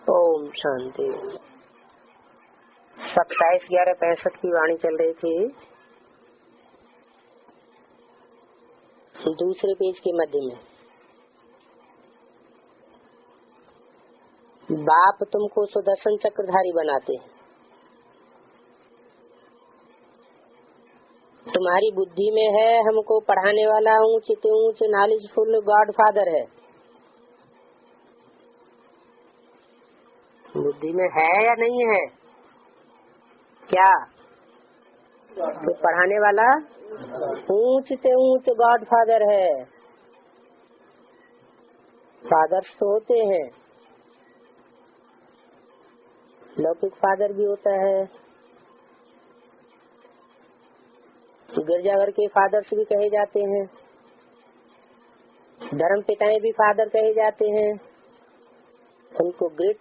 ओम शांति। 27/11/65 की वाणी चल रही थी। दूसरे पेज के मध्य में, बाप तुमको सुदर्शन चक्रधारी बनाते हैं। तुम्हारी बुद्धि में है हमको पढ़ाने वाला ऊंच से ऊंच नॉलेजफुल गॉड फादर है। बुद्धि में है या नहीं है? क्या तो पढ़ाने वाला ऊंच से ऊंच गॉड फादर है। फादर्स तो होते हैं, लौकिक फादर भी होता है, गिरजाघर के फादर्स भी कहे जाते हैं, धर्म पिताएं भी फादर कहे जाते हैं। उनको ग्रेट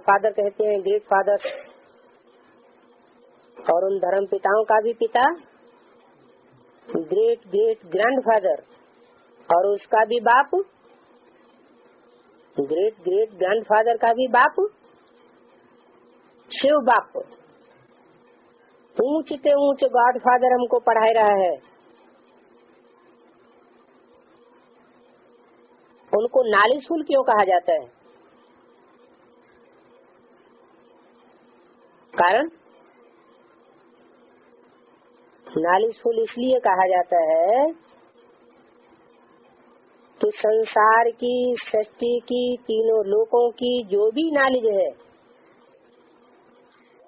फादर कहते हैं, ग्रेट फादर। और उन धर्म पिताओं का भी पिता ग्रेट ग्रेट ग्रैंड फादर, और उसका भी बाप ग्रेट ग्रेट ग्रैंड फादर का भी बाप शिव बाप। ऊंच से ऊंच गॉड फादर हमको पढ़ा रहा है। उनको नॉलेजफुल क्यों कहा जाता है? कारण नॉलेजफुल इसलिए कहा जाता है कि संसार की, सृष्टि की, तीनों लोकों की जो भी नॉलेज है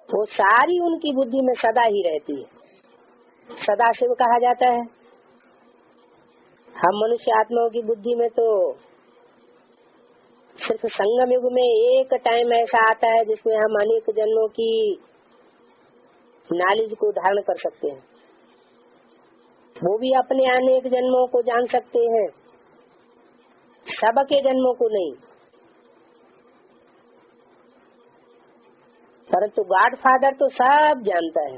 वो सारी उनकी बुद्धि में सदा ही रहती है। सदा शिव कहा जाता है। हम मनुष्य आत्माओं की बुद्धि में तो सिर्फ संगम युग में एक टाइम ऐसा आता है जिसमें हम अनेक जन्मों की नॉलेज को धारण कर सकते हैं। वो भी अपने अनेक जन्मों को जान सकते हैं, सबके जन्मों को नहीं। परंतु गॉड फादर तो सब जानता है।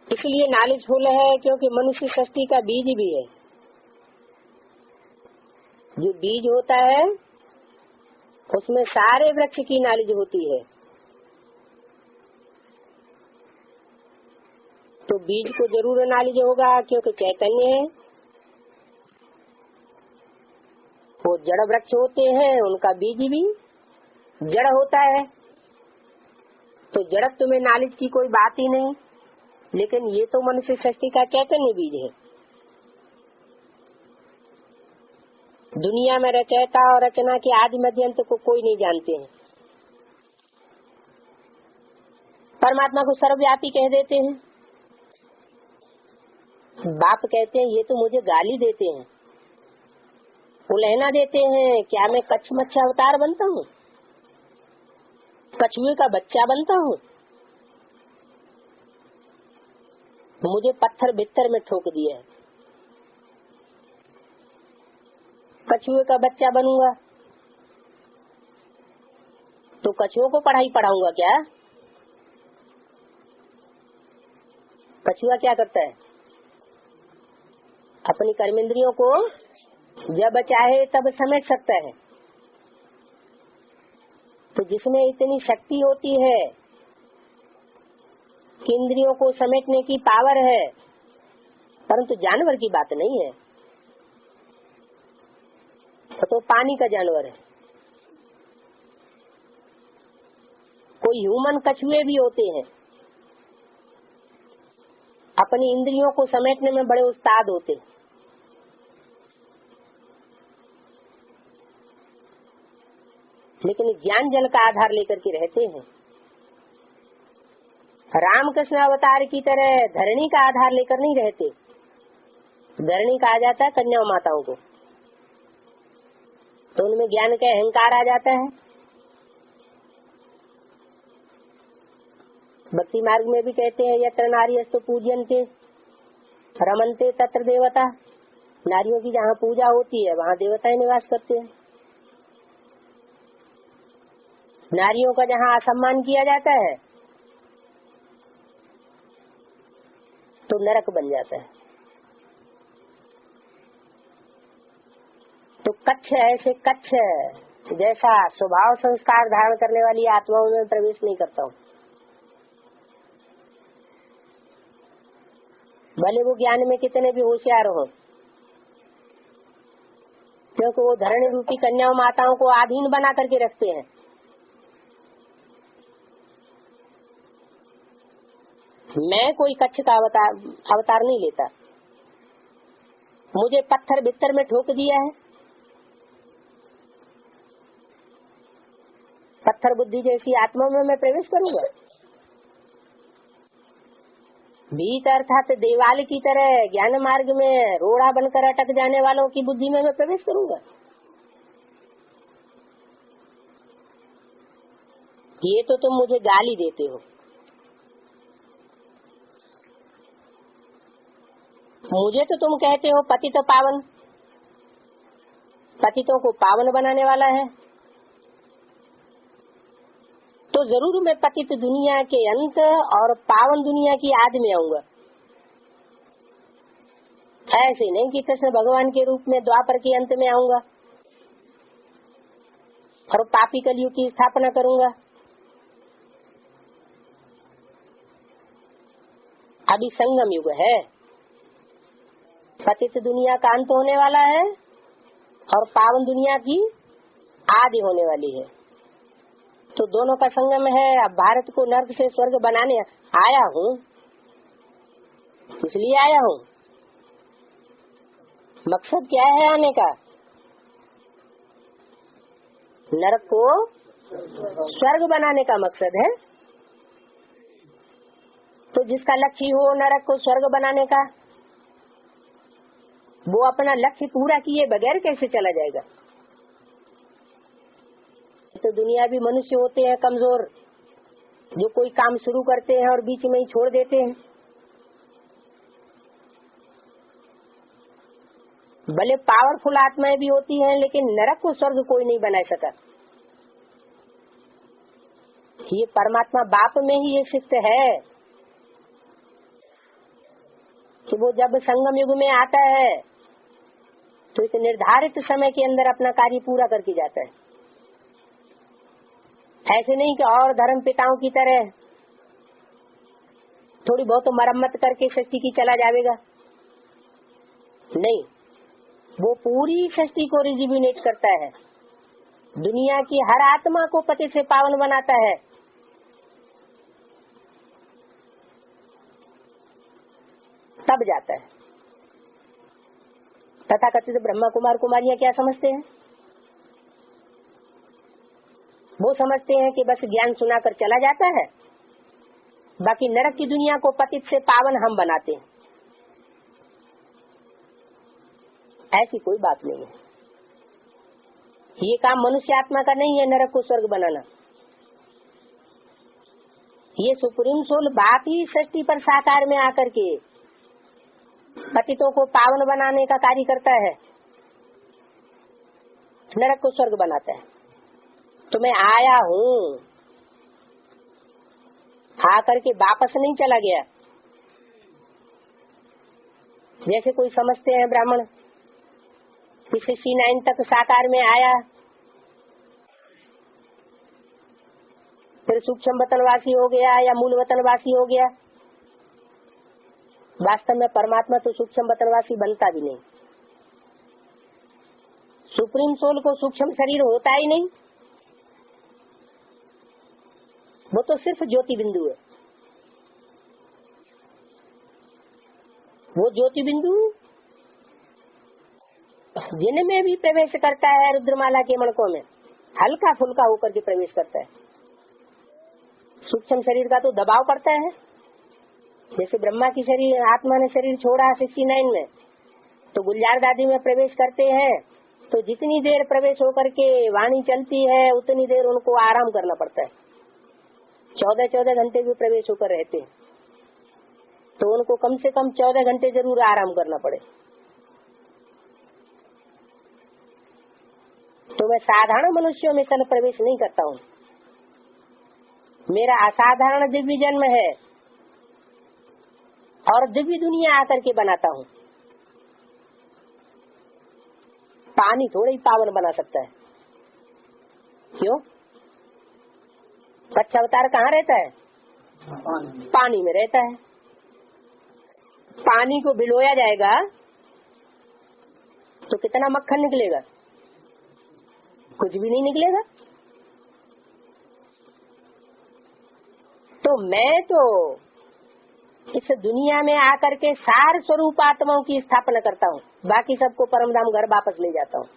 इसलिए नॉलेजफुल है क्योंकि मनुष्य सृष्टि का बीज भी है। जो बीज होता है उसमें सारे वृक्ष की नॉलेज होती है। तो बीज को जरूर नॉलेज होगा क्योंकि चैतन्य है। वो जड़ वृक्ष होते हैं, उनका बीज भी जड़ होता है। तो जड़त्व में नॉलेज की कोई बात ही नहीं। लेकिन ये तो मनुष्य सृष्टि का चैतन्य बीज है। दुनिया में रचयिता और रचना के आदि मध्य अंत को कोई नहीं जानते हैं। परमात्मा को सर्वव्यापी कह देते हैं। बाप कहते हैं ये तो मुझे गाली देते हैं, उलहना देते हैं। क्या मैं कच्छ मच्छ अवतार बनता हूँ? कछुए का बच्चा बनता हूँ? मुझे पत्थर भित्तर में ठोक दिया है। कछुए का बच्चा बनूंगा तो कछुओं को पढ़ाई पढ़ाऊंगा क्या? कछुआ क्या करता है? अपनी कर्मेंद्रियों को जब चाहे तब समेट सकता है। तो जिसमें इतनी शक्ति होती है कि इंद्रियों को समेटने की पावर है, परंतु जानवर की बात नहीं है। तो पानी का जानवर है। कोई ह्यूमन कछुए भी होते हैं, अपनी इंद्रियों को समेटने में बड़े उस्ताद होते हैं। लेकिन ज्ञान जल का आधार लेकर के रहते हैं। रामकृष्ण अवतार की तरह धरणी का आधार लेकर नहीं रहते। धरणी कहा जाता है कन्या माताओं को, तो उनमें ज्ञान का अहंकार आ जाता है। भक्ति मार्ग में भी कहते हैं यत्र नार्यस्तु पूज्यन्ते रमन्ते तत्र देवता। नारियों की जहाँ पूजा होती है वहाँ देवताएं निवास करते हैं। नारियों का जहाँ असम्मान किया जाता है तो नरक बन जाता है। तो कच्छ ऐसे कच्छ जैसा स्वभाव संस्कार धारण करने वाली आत्माओं में प्रवेश नहीं करता हूँ। भले वो ज्ञान में कितने भी होशियार हो, क्योंकि वो धरणी रूपी कन्याओं माताओं को अधीन बना करके रखते हैं। मैं कोई कच्छ का अवतार नहीं लेता। मुझे पत्थर बिस्तर में ठोक दिया है, पत्थर बुद्धि जैसी आत्मा में मैं प्रवेश करूंगा? भीतर अर्थात देवाल की तरह ज्ञान मार्ग में रोड़ा बनकर अटक जाने वालों की बुद्धि में मैं प्रवेश करूंगा? ये तो तुम मुझे गाली देते हो। मुझे तो तुम कहते हो पतित पावन, पतितों को पावन बनाने वाला है, तो जरूर मैं पतित दुनिया के अंत और पावन दुनिया की आदि में आऊंगा। ऐसे नहीं कि कृष्ण भगवान के रूप में द्वापर के अंत में आऊंगा और पापी कलयुग की स्थापना करूंगा। अभी संगम युग है, पतित दुनिया का अंत होने वाला है और पावन दुनिया की आदि होने वाली है, तो दोनों का संगम है। अब भारत को नर्क से स्वर्ग बनाने आया हूँ, इसलिए आया हूँ। मकसद क्या है आने का? नरक को स्वर्ग बनाने का मकसद है। तो जिसका लक्ष्य हो नरक को स्वर्ग बनाने का, वो अपना लक्ष्य पूरा किए बगैर कैसे चला जाएगा? तो दुनिया भी मनुष्य होते हैं कमजोर, जो कोई काम शुरू करते हैं और बीच में ही छोड़ देते हैं। भले पावरफुल आत्माएं भी होती हैं, लेकिन नरक को स्वर्ग कोई नहीं बना सका। ये परमात्मा बाप में ही ये सिद्ध है कि वो जब संगम युग में आता है तो एक निर्धारित समय के अंदर अपना कार्य पूरा करके जाता है। ऐसे नहीं कि और धर्म पिताओं की तरह थोड़ी बहुत मरम्मत करके सृष्टि की चला जाएगा। नहीं, वो पूरी सृष्टि को रिजुविनेट करता है, दुनिया की हर आत्मा को पति से पावन बनाता है। तब जाता है। तथा कथित ब्रह्मा कुमार कुमारियां क्या समझते हैं? वो समझते हैं कि बस ज्ञान सुनाकर चला जाता है, बाकी नरक की दुनिया को पतित से पावन हम बनाते हैं। ऐसी कोई बात नहीं है। ये काम मनुष्य आत्मा का नहीं है, नरक को स्वर्ग बनाना। ये सुप्रीम सोल बात ही सृष्टि पर साकार में आकर के पतितों को पावन बनाने का कार्य करता है, नरक को स्वर्ग बनाता है। तो मैं आया हूँ, आकर के वापस नहीं चला गया। जैसे कोई समझते हैं ब्राह्मण कि 69 तक साकार में आया, फिर सूक्ष्म वतनवासी हो गया या मूल वतनवासी हो गया। वास्तव में परमात्मा तो सूक्ष्म वतनवासी बनता भी नहीं। सुप्रीम सोल को सूक्ष्म शरीर होता ही नहीं, वो तो सिर्फ ज्योति बिंदु है। वो ज्योति बिंदु जिनमें भी प्रवेश करता है रुद्रमाला के मणकों में हल्का फुल्का होकर के प्रवेश करता है। सूक्ष्म शरीर का तो दबाव पड़ता है। जैसे ब्रह्मा की शरीर आत्मा ने शरीर छोड़ा 69 में, तो गुलजार दादी में प्रवेश करते हैं, तो जितनी देर प्रवेश होकर के वाणी चलती है उतनी देर उनको आराम करना पड़ता है। 14-14 घंटे भी प्रवेश होकर रहते हैं, तो उनको कम से कम 14 घंटे जरूर आराम करना पड़े। तो मैं साधारण मनुष्यों में सल प्रवेश नहीं करता हूँ। मेरा असाधारण दिव्य जन्म है और दिव्य दुनिया आकर के बनाता हूँ। पानी थोड़ा ही पावन बना सकता है। क्यों? कच्छ अवतार कहाँ रहता है? पानी में रहता है। पानी को भिगोया जाएगा तो कितना मक्खन निकलेगा? कुछ भी नहीं निकलेगा। तो मैं तो इस दुनिया में आकर के सार स्वरूप आत्माओं की स्थापना करता हूँ, बाकी सबको परमधाम घर वापस ले जाता हूँ।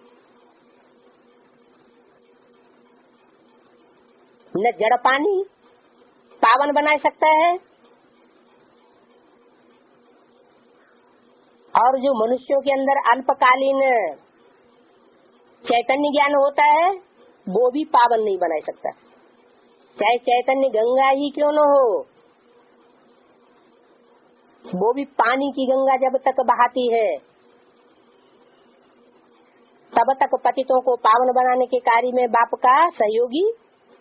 न जड़ पानी पावन बना सकता है, और जो मनुष्यों के अंदर अल्पकालीन चैतन्य ज्ञान होता है वो भी पावन नहीं बना सकता, चाहे चैतन्य गंगा ही क्यों न हो। वो भी पानी की गंगा जब तक बहाती है तब तक पतितों को पावन बनाने के कार्य में बाप का सहयोगी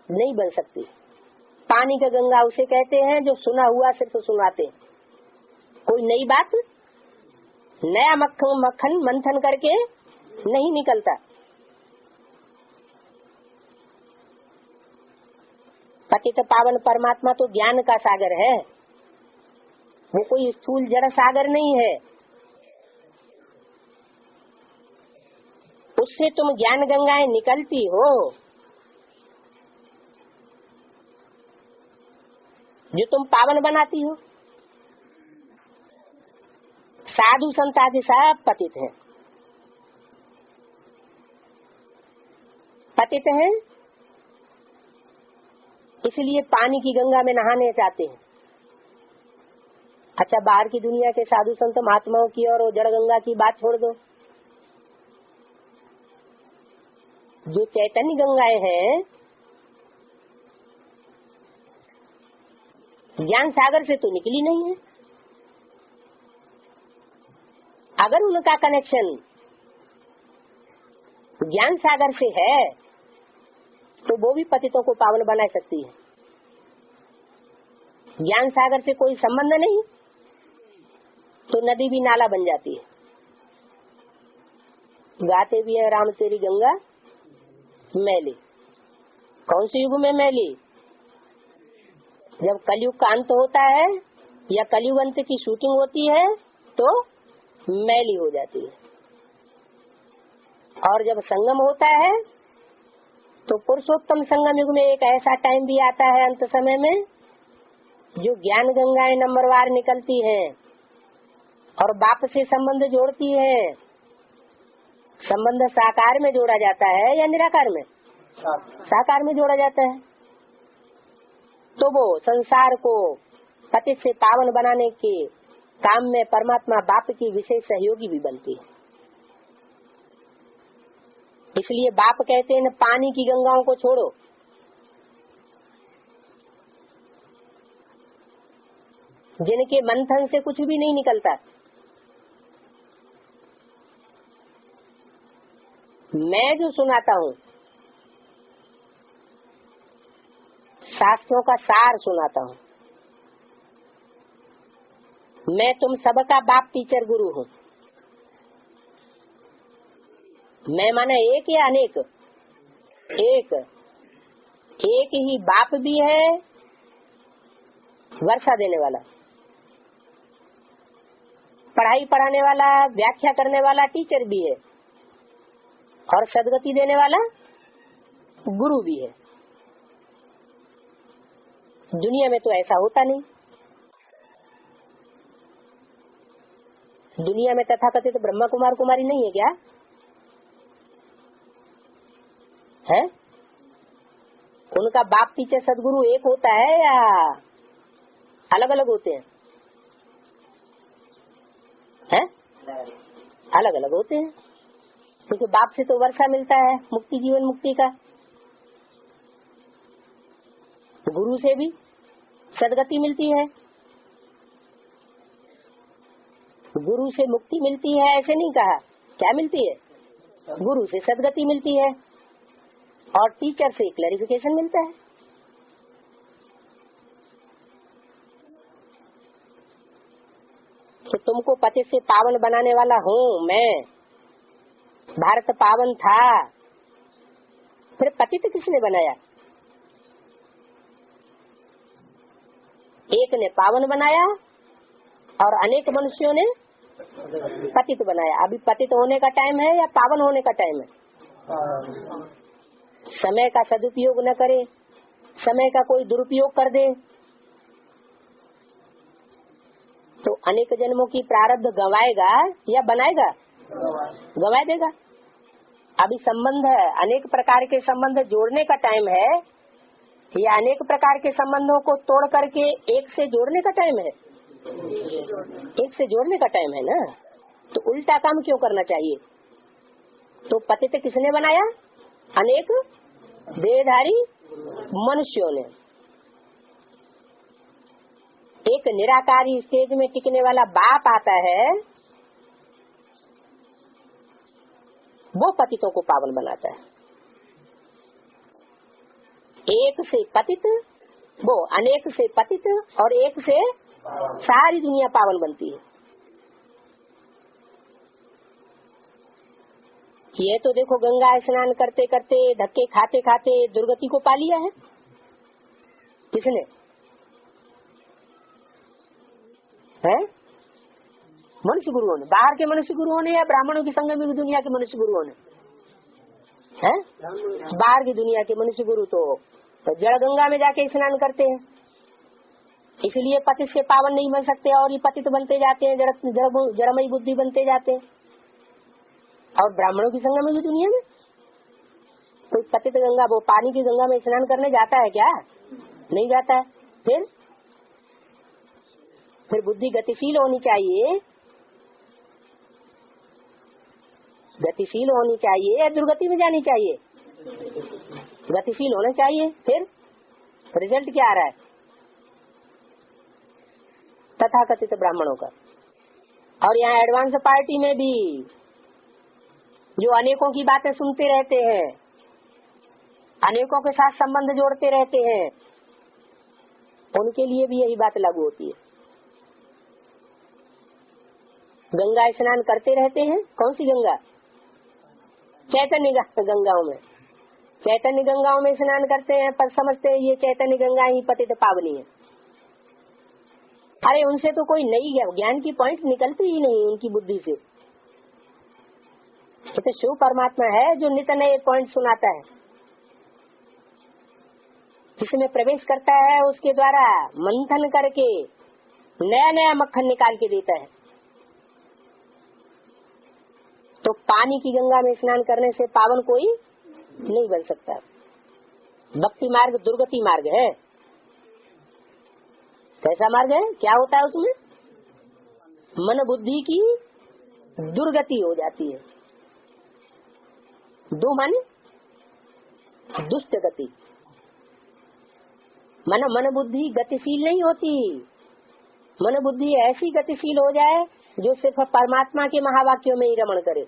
नहीं बन सकती। पानी का गंगा उसे कहते हैं जो सुना हुआ सिर्फ सुनाते, कोई नई बात, नया मक्खन मंथन करके नहीं निकलता। पतित पावन परमात्मा तो ज्ञान का सागर है, वो कोई स्थूल जड़ सागर नहीं है। उससे तुम ज्ञान गंगाएं निकलती हो जो तुम पावन बनाती हो। साधु संत आदि सब पतित हैं, पतित हैं इसलिए पानी की गंगा में नहाने चाहते हैं। अच्छा, बाहर की दुनिया के साधु संत महात्माओं की और जड़ गंगा की बात छोड़ दो, जो चैतन्य गंगाएं हैं ज्ञान सागर से तो निकली नहीं है। अगर उनका कनेक्शन ज्ञान सागर से है तो वो भी पतितों को पावन बना सकती है। ज्ञान सागर से कोई संबंध नहीं तो नदी भी नाला बन जाती है। गाते भी है राम तेरी गंगा मैली। कौन से युग में मैली? जब कलयुग का अंत होता है या कलयुग अंत की शूटिंग होती है तो मैली हो जाती है, और जब संगम होता है तो पुरुषोत्तम संगम युग में एक ऐसा टाइम भी आता है अंत समय में जो ज्ञान गंगाएं नंबरवार निकलती हैं और बाप से संबंध जोड़ती है। संबंध साकार में जोड़ा जाता है या निराकार में? साकार में जोड़ा जाता है। तो वो संसार को पतित से पावन बनाने के काम में परमात्मा बाप की विशेष सहयोगी भी बनती है। इसलिए बाप कहते हैं पानी की गंगाओं को छोड़ो, जिनके मंथन से कुछ भी नहीं निकलता। मैं जो सुनाता हूँ शास्त्रों का सार सुनाता हूँ। मैं तुम सबका बाप टीचर गुरु हूँ। मैं माने एक या अनेक? एक। एक ही बाप भी है, वर्षा देने वाला, पढ़ाई पढ़ाने वाला, व्याख्या करने वाला टीचर भी है, और सदगति देने वाला गुरु भी है। दुनिया में तो ऐसा होता नहीं। दुनिया में तथाकथित ब्रह्मा कुमार कुमारी नहीं है क्या? है? उनका बाप टीचर सदगुरु एक होता है या अलग अलग होते हैं? हैं? अलग अलग होते हैं, क्योंकि बाप से तो वर्षा मिलता है मुक्ति, जीवन मुक्ति का। गुरु से भी सदगति मिलती है। गुरु से मुक्ति मिलती है ऐसे नहीं कहा, क्या मिलती है? गुरु से सदगति मिलती है और टीचर से क्लैरिफिकेशन मिलता है। तो तुमको पति से पावन बनाने वाला हूँ मैं, भारत पावन था, फिर पतित किसने बनाया? एक ने पावन बनाया और अनेक मनुष्यों ने पतित बनाया। अभी पतित होने का टाइम है या पावन होने का टाइम है? समय का सदुपयोग न करे, समय का कोई दुरुपयोग कर दे तो अनेक जन्मों की प्रारब्ध गंवाएगा या बनाएगा? गंवा देगा। अभी संबंध है, अनेक प्रकार के संबंध जोड़ने का टाइम है या अनेक प्रकार के संबंधों को तोड़ करके एक से जोड़ने का टाइम है? एक से जोड़ने का टाइम है ना, तो उल्टा काम क्यों करना चाहिए? तो पतित किसने बनाया? अनेक देहधारी मनुष्यों ने। एक निराकारी स्टेज में टिकने वाला बाप आता है, वो पतितों को पावन बनाता है। एक से पतित, वो अनेक से पतित और एक से सारी दुनिया पावन बनती है। ये तो देखो, गंगा स्नान करते करते, धक्के खाते खाते दुर्गति को पा लिया है। किसने? है मनुष्य गुरुओं ने। बाहर के मनुष्य गुरुओं ने या ब्राह्मणों की संगम की दुनिया के मनुष्य गुरुओं ने? है बाहर की दुनिया के मनुष्य गुरु तो जड़ गंगा में जाके स्नान करते हैं, इसलिए पतित से पावन नहीं बन सकते और ये पतित बनते जाते हैं, जड़मयी बुद्धि बनते जाते हैं। और ब्राह्मणों की संगम की दुनिया में कोई पतित गंगा, वो पानी की गंगा में स्नान करने जाता है क्या? नहीं जाता है। फिर बुद्धि गतिशील होनी चाहिए, गतिशील होनी चाहिए या दुर्गति में जानी चाहिए? गतिशील होना चाहिए। फिर रिजल्ट क्या आ रहा है तथाकथित ब्राह्मणों का? और यहाँ एडवांस पार्टी में भी जो अनेकों की बातें सुनते रहते हैं, अनेकों के साथ संबंध जोड़ते रहते हैं, उनके लिए भी यही बात लागू होती है। गंगा स्नान करते रहते हैं। कौन सी गंगा? चैतन्य गंगाओं में। चैतन्य गंगाओं में स्नान करते हैं, पर समझते हैं ये चैतन्य गंगा ही पतित पावनी है। अरे उनसे तो कोई नई ज्ञान की पॉइंट निकलती ही नहीं उनकी बुद्धि से। तो शिव परमात्मा है जो नित्य नए पॉइंट सुनाता है, जिसमें प्रवेश करता है उसके द्वारा मंथन करके नया नया मक्खन निकाल के देता है। तो पानी की गंगा में स्नान करने से पावन कोई नहीं बन सकता। भक्ति मार्ग दुर्गति मार्ग है। कैसा मार्ग है? क्या होता है उसमें? मन बुद्धि की दुर्गति हो जाती है। दो माने दुष्ट गति। मन बुद्धि गतिशील नहीं होती। मन बुद्धि ऐसी गतिशील हो जाए जो सिर्फ परमात्मा के महावाक्यों में ही रमण करे।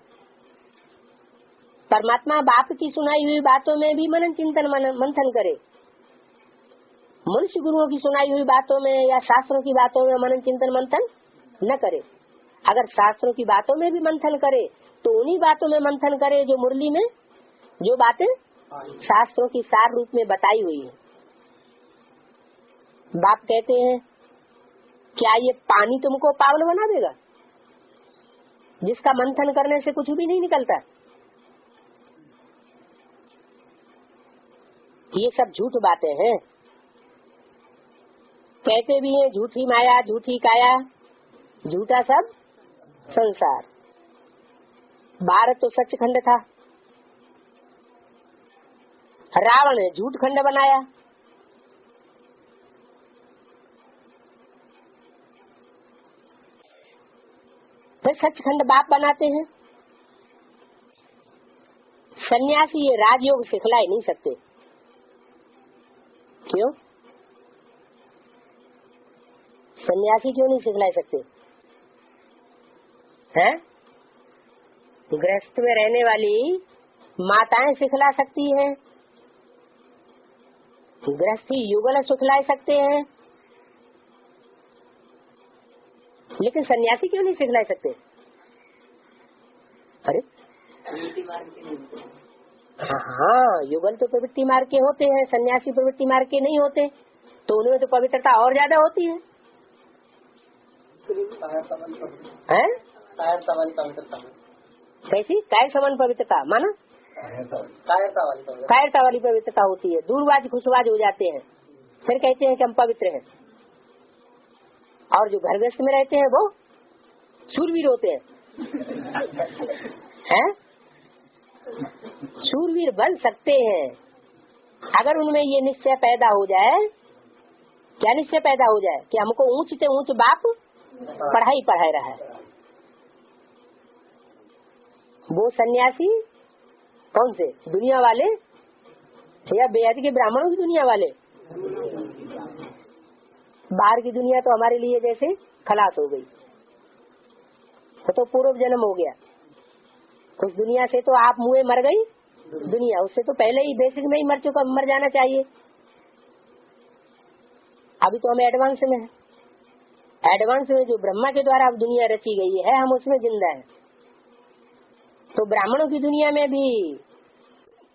परमात्मा बाप की सुनाई हुई बातों में भी मनन चिंतन मंथन करे। मनुष्य गुरुओं की सुनाई हुई बातों में या शास्त्रों की बातों में मनन चिंतन मंथन न करे। अगर शास्त्रों की बातों में भी मंथन करे तो उन्हीं बातों में मंथन करे जो मुरली में, जो बातें शास्त्रों की सार रूप में बताई हुई है। बाप कहते हैं, क्या ये पानी तुमको पावन बना देगा जिसका मंथन करने से कुछ भी नहीं निकलता? ये सब झूठ बातें हैं। कहते भी हैं झूठी माया झूठी काया झूठा सब संसार। भारत तो सचखंड था, रावण ने झूठ खंड बनाया। फिर सचखंड बाप बनाते हैं। सन्यासी ये राजयोग सिखला ही नहीं सकते। क्यों? सन्यासी क्यों नहीं सिखला सकते हैं? गृहस्थ में रहने वाली माताएं सिखला सकती हैं, गृहस्थी युगल सिखला सकते हैं, लेकिन सन्यासी क्यों नहीं सिखला सकते? अरे हाँ, युगल तो प्रवृत्ति मार्ग के होते हैं, सन्यासी प्रवृत्ति मार्ग के नहीं होते, तो उनमें तो पवित्रता और ज्यादा होती है। कैसी? कायर समान पवित्रता माना कायरता वाली पवित्रता होती है। दूरबाज खुशबाज हो जाते हैं, फिर कहते हैं कि हम पवित्र हैं। और जो घर गृहस्थ में रहते हैं वो शूरवीर होते हैं, शूरवीर बन सकते हैं अगर उनमें ये निश्चय पैदा हो जाए। क्या निश्चय पैदा हो जाए? कि हमको ऊंच से ऊंच बाप पढ़ाई रहा है। वो सन्यासी कौन से? दुनिया वाले या बेहद के ब्राह्मणों की दुनिया वाले? बाहर की दुनिया तो हमारे लिए जैसे खलास हो गई, तो पूर्व जन्म हो गया। उस दुनिया से तो आप मुँह मर गई दुनिया, उससे तो पहले ही बेसिक में ही मर जाना चाहिए। अभी तो हम एडवांस में हैं। एडवांस में जो ब्रह्मा के द्वारा अब दुनिया रची गई है, हम उसमें जिंदा हैं। तो ब्राह्मणों की दुनिया में भी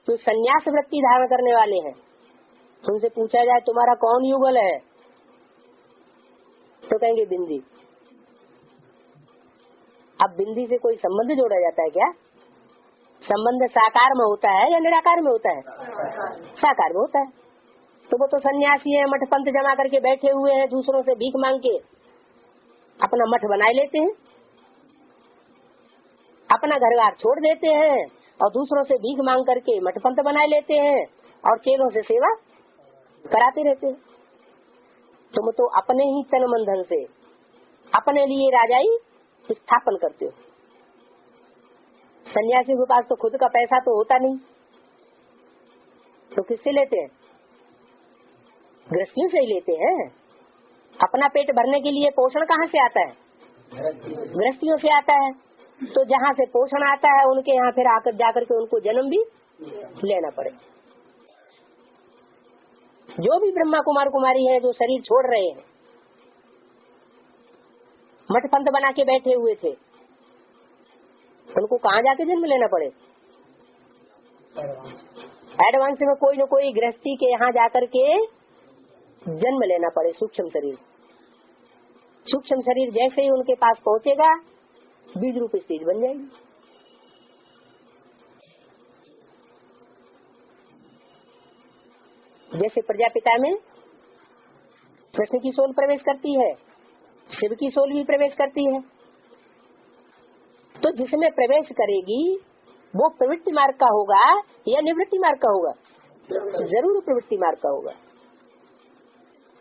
जो संन्यास वृत्ति धारण करने वाले हैं, उनसे पूछा जाए तुम्हारा कौन युगल है, तो कहेंगे बिंदी। अब बिंदी से कोई संबंध जोड़ा जाता है क्या? संबंध साकार में होता है या निराकार में होता है? साकार में होता है। तो वो तो सन्यासी है, मठ पंथ जमा करके बैठे हुए हैं, दूसरों से भीख मांग के अपना मठ बनाए लेते हैं, अपना घर-बार छोड़ देते हैं और दूसरों से भीख मांग करके मठ पंथ बनाए लेते हैं और चेलों से सेवा कराते रहते हैं। तुम तो अपने ही तन मन धन से अपने लिए राजाई स्थापन करते हो। सन्यासी के पास तो खुद का पैसा तो होता नहीं, तो किससे लेते हैं? गृहस्थियों से ही लेते हैं। अपना पेट भरने के लिए पोषण कहाँ से आता है? गृहस्थियों से आता है। तो जहाँ से पोषण आता है उनके यहाँ फिर आकर जाकर के उनको जन्म भी लेना पड़े। जो भी ब्रह्मा कुमार कुमारी है जो शरीर छोड़ रहे हैं, मठ पंथ बना के बैठे हुए थे, उनको कहाँ जाके जन्म लेना पड़े? एडवांस में कोई न कोई गृहस्थी के यहाँ जाकर के जन्म लेना पड़े। सूक्ष्म शरीर जैसे ही उनके पास पहुँचेगा, बीज रूप स्थिति बन जाएगी। जैसे प्रजापिता में कृष्ण की सोल प्रवेश करती है, शिव की सोल भी प्रवेश करती है। तो जिसमें प्रवेश करेगी वो प्रवृत्ति मार्ग का होगा या निवृत्ति मार्ग का होगा? जरूर प्रवृत्ति मार्ग का होगा।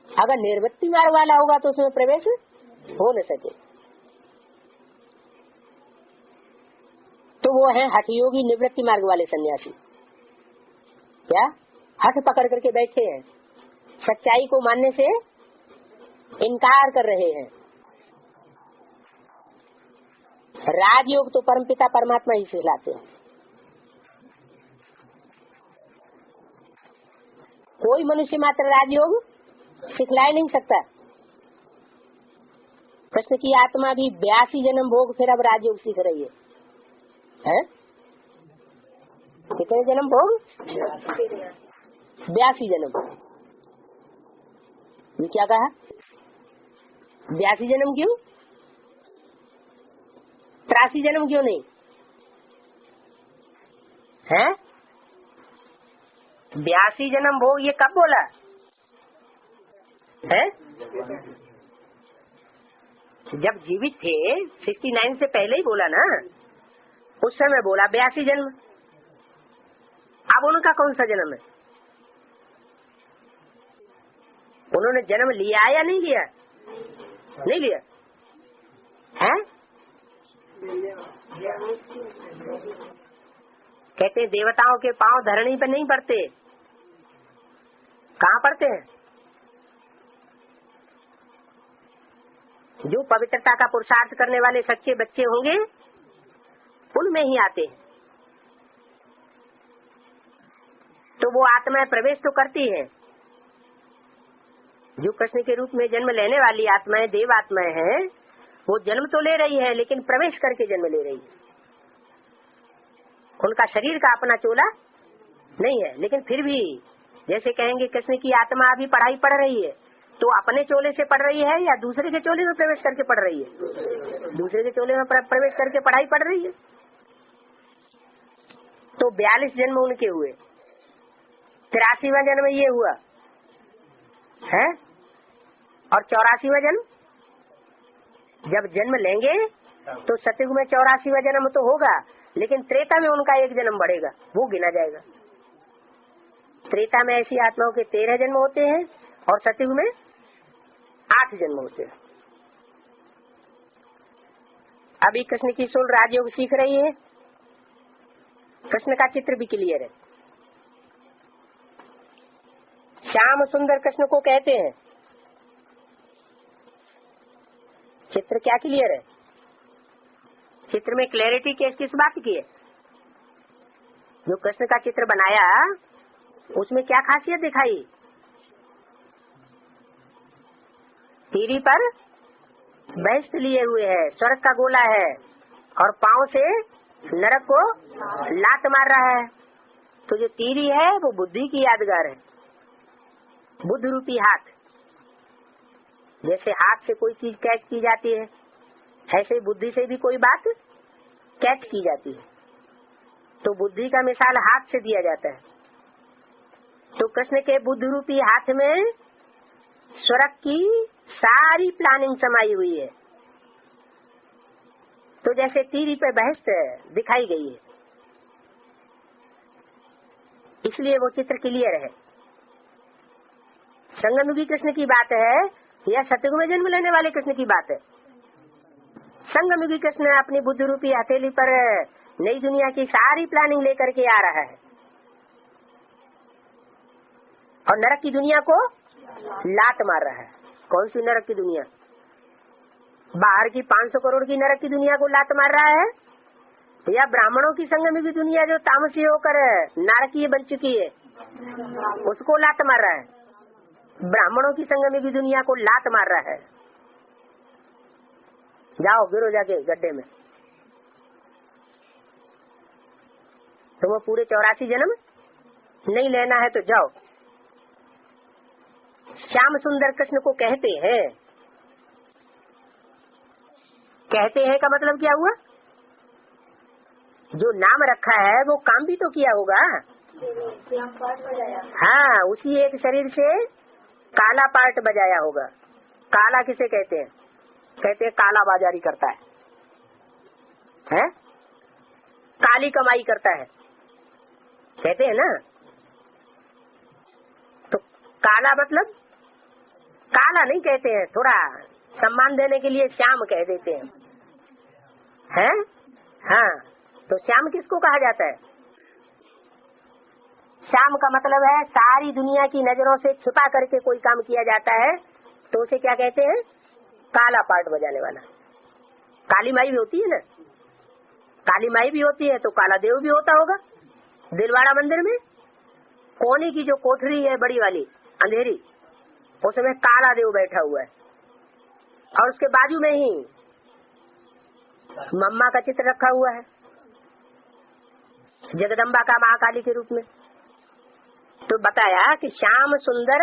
अगर निवृत्ति मार्ग वाला होगा तो उसमें प्रवेश हो न सके। तो वो है हठ योगी, निवृत्ति मार्ग वाले सन्यासी। क्या हठ पकड़ करके बैठे हैं, सच्चाई को मानने से इनकार कर रहे हैं। राजयोग तो परमपिता परमात्मा ही सिखलाते हैं। कोई मनुष्य मात्र राजयोग सिखला नहीं सकता। कृष्ण की आत्मा भी 82 जन्म भोग फिर अब राजयोग सीख रही है। कितने जन्म भोग? 82 जन्म। ये क्या कहा? 82 जन्म क्यों? 83 जन्म क्यों नहीं है? 82 जन्म भोग ये कब बोला है? जब जीवित थे 69 से पहले ही बोला ना, उस समय बोला 82 जन्म। अब उनका कौन सा जन्म है? उन्होंने जन्म लिया या नहीं लिया? नहीं लिया है। कहते देवताओं के पांव धरणी पर नहीं पड़ते, कहाँ पड़ते हैं? जो पवित्रता का पुरुषार्थ करने वाले सच्चे बच्चे होंगे उनमें ही आते हैं। तो वो आत्माएं प्रवेश तो करती है। जो कृष्ण के रूप में जन्म लेने वाली आत्माएं देव आत्माएं हैं, वो जन्म तो ले रही है लेकिन प्रवेश करके जन्म ले रही है। उनका शरीर का अपना चोला नहीं है। लेकिन फिर भी जैसे कहेंगे कृष्ण की आत्मा अभी पढ़ाई पढ़ रही है, तो अपने चोले से पढ़ रही है या दूसरे के चोले में प्रवेश करके पढ़ रही है? दूसरे के चोले में प्रवेश करके पढ़ाई पढ़ रही है। तो 42 जन्म उनके हुए, 83वां जन्म ये हुआ है, और 84वां जन्म जब जन्म लेंगे तो सतयुग में 84वां जन्म तो होगा, लेकिन त्रेता में उनका एक जन्म बढ़ेगा, वो गिना जाएगा। त्रेता में ऐसी आत्माओं के 13 जन्म होते हैं और सतयुग में 8 जन्म होते हैं। अभी कृष्ण की सोल राजयोग सीख रही है, कृष्ण का चित्र भी क्लियर है। श्याम सुंदर कृष्ण को कहते हैं। चित्र क्या क्लियर है? चित्र में क्लैरिटी किस बात की है? जो कृष्ण का चित्र बनाया उसमें क्या खासियत दिखाई? तीरी पर बेस्ट लिए हुए है, स्वर्ग का गोला है, और पांव से नरक को लात मार रहा है। तो जो तीरी है वो बुद्धि की यादगार है, बुद्ध रूपी हाथ। जैसे हाथ से कोई चीज कैच की जाती है, ऐसे बुद्धि से भी कोई बात कैच की जाती है। तो बुद्धि का मिसाल हाथ से दिया जाता है। तो कृष्ण के बुद्ध रूपी हाथ में स्वर्ग की सारी प्लानिंग समाई हुई है। तो जैसे तीरी पे बहस दिखाई गई है, इसलिए वो चित्र क्लियर है। संगमुखी कृष्ण की बात है या सतयुग में जन्म लेने वाले कृष्ण की बात है? संगमुखी कृष्ण अपनी बुद्ध रूपी हथेली पर नई दुनिया की सारी प्लानिंग लेकर के आ रहा है, और नरक की दुनिया को लात मार रहा है। कौन सी नरक की दुनिया? बाहर की 500 करोड़ की नरक की दुनिया को लात मार रहा है, या ब्राह्मणों की संगम की दुनिया जो तामसी होकर नारकीय बन चुकी है उसको लात मार रहा है? ब्राह्मणों की संगम की दुनिया को लात मार रहा है। जाओ गिरो जाके गड्ढे में। तो वो पूरे 84 जन्म नहीं लेना है तो जाओ। श्याम सुंदर कृष्ण को कहते हैं। कहते हैं का मतलब क्या हुआ? जो नाम रखा है वो काम भी तो किया होगा। हाँ, उसी एक शरीर से काला पार्ट बजाया होगा। काला किसे कहते हैं? कहते हैं काला बाजारी करता है? काली कमाई करता है, कहते हैं ना। तो काला मतलब काला नहीं कहते हैं, थोड़ा सम्मान देने के लिए श्याम कह देते हैं। हाँ, तो श्याम किसको कहा जाता है? श्याम का मतलब है सारी दुनिया की नजरों से छुपा करके कोई काम किया जाता है तो उसे क्या कहते हैं? काला पार्ट बजाने वाला। काली माई भी होती है ना, काली माई भी होती है तो काला देव भी होता होगा। दिलवाड़ा मंदिर में कोने की जो कोठरी है बड़ी वाली अंधेरी, उसमें काला देव बैठा हुआ है, और उसके बाजू में ही मम्मा का चित्र रखा हुआ है, जगदम्बा का महाकाली के रूप में। तो बताया कि श्याम सुंदर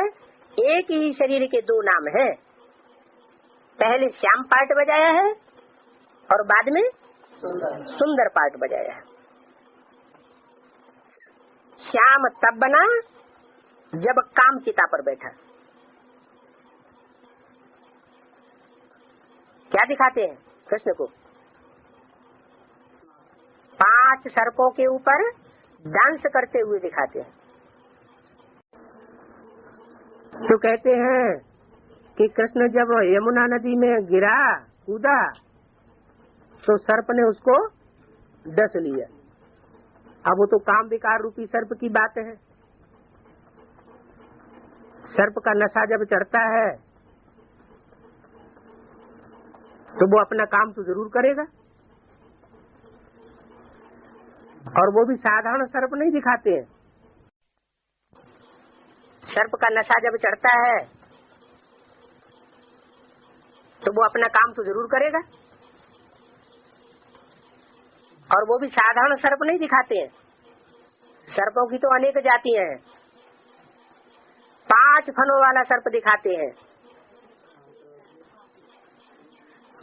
एक ही शरीर के दो नाम है। पहले श्याम पार्ट बजाया है और बाद में सुंदर पार्ट बजाया है। श्याम तब बना जब काम चिता पर बैठा। क्या दिखाते हैं कृष्ण को? 5 सर्पों के ऊपर डांस करते हुए दिखाते हैं। तो कहते हैं कि कृष्ण जब यमुना नदी में गिरा कूदा तो सर्प ने उसको डस लिया। अब वो तो काम विकार रूपी सर्प की बात है। सर्प का नशा जब चढ़ता है तो वो अपना काम तो जरूर करेगा, और वो भी साधारण सर्प नहीं दिखाते हैं। सर्प का नशा जब चढ़ता है तो वो अपना काम तो जरूर करेगा। और वो भी साधारण सर्प नहीं दिखाते हैं, सर्पों की तो अनेक जातियां हैं। 5 फनों वाला सर्प दिखाते हैं।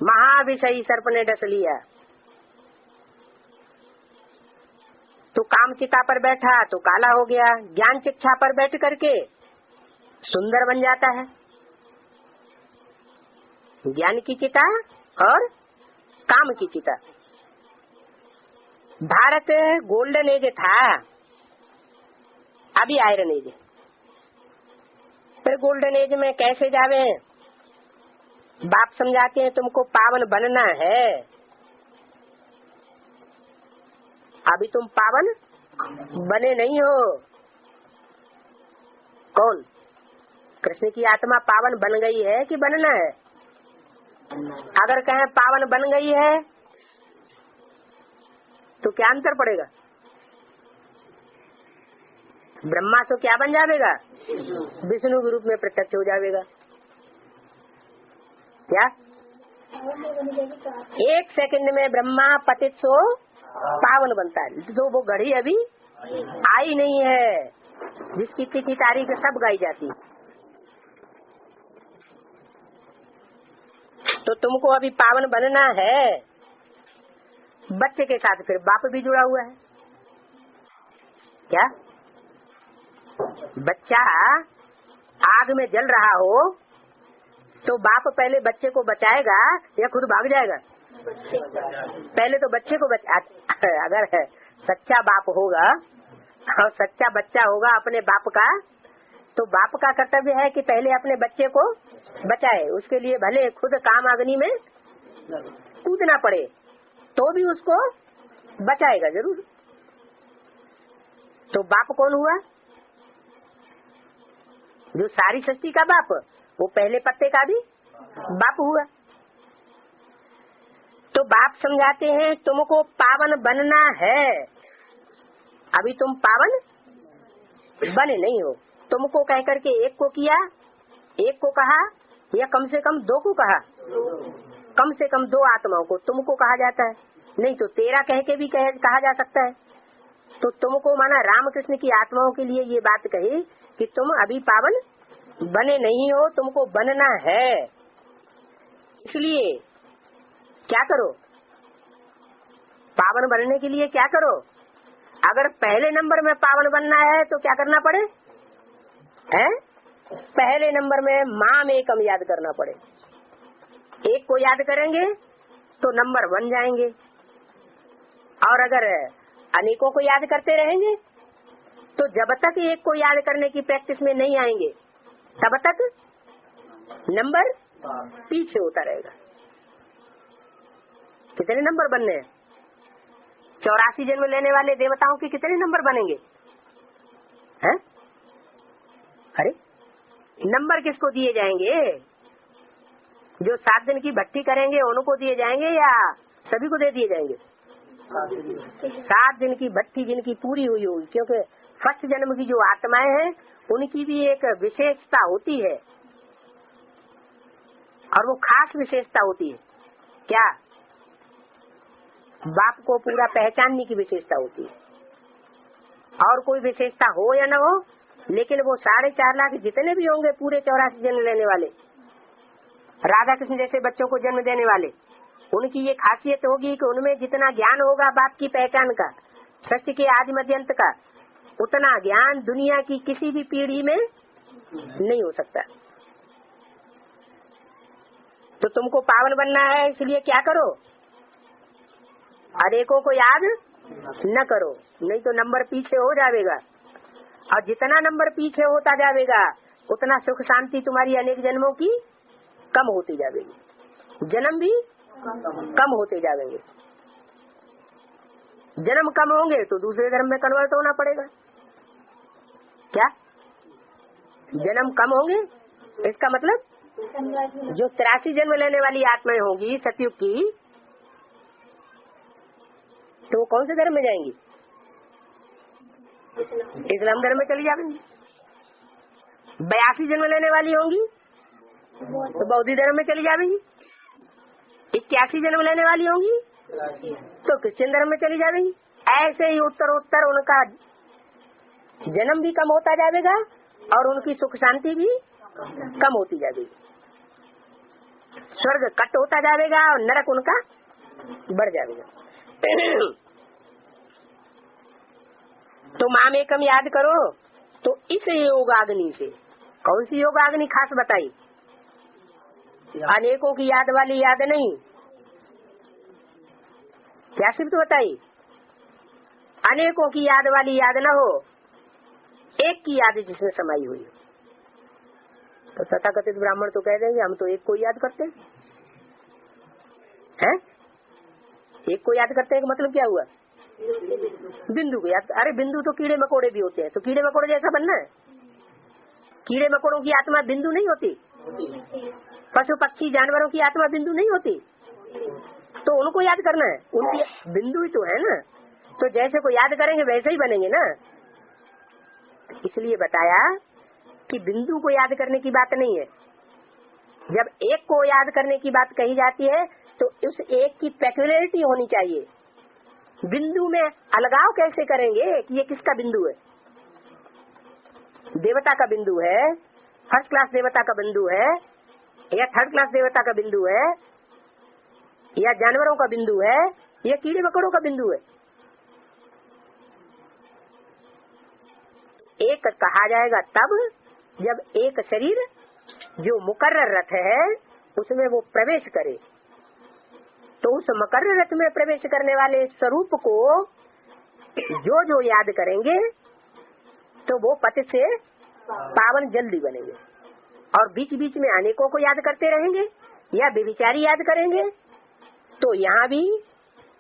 महाविषयी सर्प ने डस लिया तो काम चिता पर बैठा तो काला हो गया, ज्ञान चिक्षा पर बैठ करके सुंदर बन जाता है। ज्ञान की चिता और काम की चिता। भारत गोल्डन एज था, अभी आयरन एज। फिर गोल्डन एज में कैसे जावे? बाप समझाते हैं तुमको पावन बनना है। अभी तुम पावन बने नहीं हो। कौन? कृष्ण की आत्मा पावन बन गई है कि बनना है? अगर कहें पावन बन गई है तो क्या अंतर पड़ेगा? ब्रह्मा तो क्या बन जाएगा? विष्णु के रूप में प्रत्यक्ष हो जाएगा। क्या 1 सेकंड में ब्रह्मा पतित सो पावन बनता है। तो वो घड़ी अभी आई नहीं है जिसकी तिथि तारीख सब गाई जाती। तो तुमको अभी पावन बनना है। बच्चे के साथ फिर बाप भी जुड़ा हुआ है। क्या बच्चा आग में जल रहा हो तो बाप पहले बच्चे को बचाएगा या खुद भाग जाएगा? पहले तो बच्चे को अगर सच्चा बाप होगा और सच्चा बच्चा होगा अपने बाप का, तो बाप का कर्तव्य है कि पहले अपने बच्चे को बचाए। उसके लिए भले खुद काम अग्नि में कूदना पड़े तो भी उसको बचाएगा जरूर। तो बाप कौन हुआ? जो सारी सृष्टि का बाप, वो पहले पत्ते का भी बाप हुआ। तो बाप समझाते हैं तुमको पावन बनना है। अभी तुम पावन बने नहीं हो। तुमको कह करके एक को किया, एक को कहा, या कम से कम 2 को कहा। कम से कम 2 आत्माओं को तुमको कहा जाता है, नहीं तो 13 कह के भी कहा जा सकता है। तो तुमको माना रामकृष्ण की आत्माओं के लिए ये बात कही कि तुम अभी पावन बने नहीं हो, तुमको बनना है। इसलिए क्या करो? पावन बनने के लिए क्या करो? अगर पहले नंबर में पावन बनना है तो क्या करना पड़े? पहले नंबर में माम एकम याद करना पड़े। एक को याद करेंगे तो नंबर बन जाएंगे, और अगर अनेकों को याद करते रहेंगे तो जब तक एक को याद करने की प्रैक्टिस में नहीं आएंगे तब तक नंबर पीछे होता रहेगा। कितने नंबर बनने हैं? 84 जन्म लेने वाले देवताओं के कितने नंबर बनेंगे? हैं? अरे नंबर किसको दिए जाएंगे? जो 7 दिन की भट्टी करेंगे उनको दिए जाएंगे या सभी को दे दिए जाएंगे? 7 दिन की भट्टी जिनकी पूरी हुई होगी, क्योंकि फर्स्ट जन्म की जो आत्माएं हैं उनकी भी एक विशेषता होती है, और वो खास विशेषता होती है। क्या? बाप को पूरा पहचानने की विशेषता होती है। और कोई विशेषता हो या न हो, लेकिन वो 4.5 लाख जितने भी होंगे पूरे 84 जन्म लेने वाले, राधा कृष्ण जैसे बच्चों को जन्म देने वाले, उनकी ये खासियत होगी कि उनमें जितना ज्ञान होगा बाप की पहचान का, सृष्टि के आदि मध्य अंत का, उतना ज्ञान दुनिया की किसी भी पीढ़ी में नहीं हो सकता। तो तुमको पावन बनना है, इसलिए क्या करो? अनेकों को याद न करो, नहीं तो नंबर पीछे हो जाएगा। और जितना नंबर पीछे होता जाएगा उतना सुख शांति तुम्हारी अनेक जन्मों की कम होती जाएगी, जन्म भी कम होते जाएंगे। जन्म कम होंगे तो दूसरे धर्म में कन्वर्ट होना पड़ेगा। क्या? जन्म कम होंगे, इसका मतलब जो 83 जन्म लेने वाली आत्माएं होंगी सतयुग की, तो वो कौन से धर्म में जाएंगी? इस्लाम धर्म में चली जाएंगी। 82 जन्म लेने वाली होंगी तो बौद्ध धर्म में चली जाएंगी। 81 जन्म लेने वाली होंगी तो क्रिश्चियन धर्म में चली जाएगी। ऐसे ही उत्तर उनका जन्म भी कम होता जाएगा और उनकी सुख शांति भी कम होती जाएगी। स्वर्ग कट होता जाएगा और नरक उनका बढ़ जाएगा। तो मामेकम याद करो। तो इस योगाग्नि से, कौन सी योगाग्नि खास बताई? अनेकों की याद वाली याद नहीं, क्या सिर्फ बताई? अनेकों की याद वाली याद न हो, एक की याद जिसमें समाई हुई। तो तथाकथित ब्राह्मण तो कह देंगे हम तो एक को याद करते हैं। एक को याद करते हैं का मतलब क्या हुआ? बिंदु को याद। अरे बिंदु तो कीड़े मकोड़े भी होते हैं, तो कीड़े मकोड़े जैसा बनना है? कीड़े मकोड़ों की आत्मा बिंदु नहीं होती? पशु पक्षी जानवरों की आत्मा बिंदु नहीं होती? तो उनको याद करना है, उनकी बिंदु ही तो है ना। तो जैसे को याद करेंगे वैसे ही बनेंगे ना। इसलिए बताया कि बिंदु को याद करने की बात नहीं है। जब एक को याद करने की बात कही जाती है तो उस एक की पेक्युलरिटी होनी चाहिए। बिंदु में अलगाव कैसे करेंगे कि ये किसका बिंदु है? देवता का बिंदु है, फर्स्ट क्लास देवता का बिंदु है, या थर्ड क्लास देवता का बिंदु है, या जानवरों का बिंदु है, या कीड़े मकोड़ों का बिंदु है। एक कहा जाएगा तब जब एक शरीर जो मुकर्रर रथ है उसमें वो प्रवेश करे। तो उस मुकर्रर रथ में प्रवेश करने वाले स्वरूप को जो जो याद करेंगे तो वो पति से पावन जल्दी बनेंगे। और बीच बीच में अनेकों को याद करते रहेंगे या बेविचारी याद करेंगे तो यहाँ भी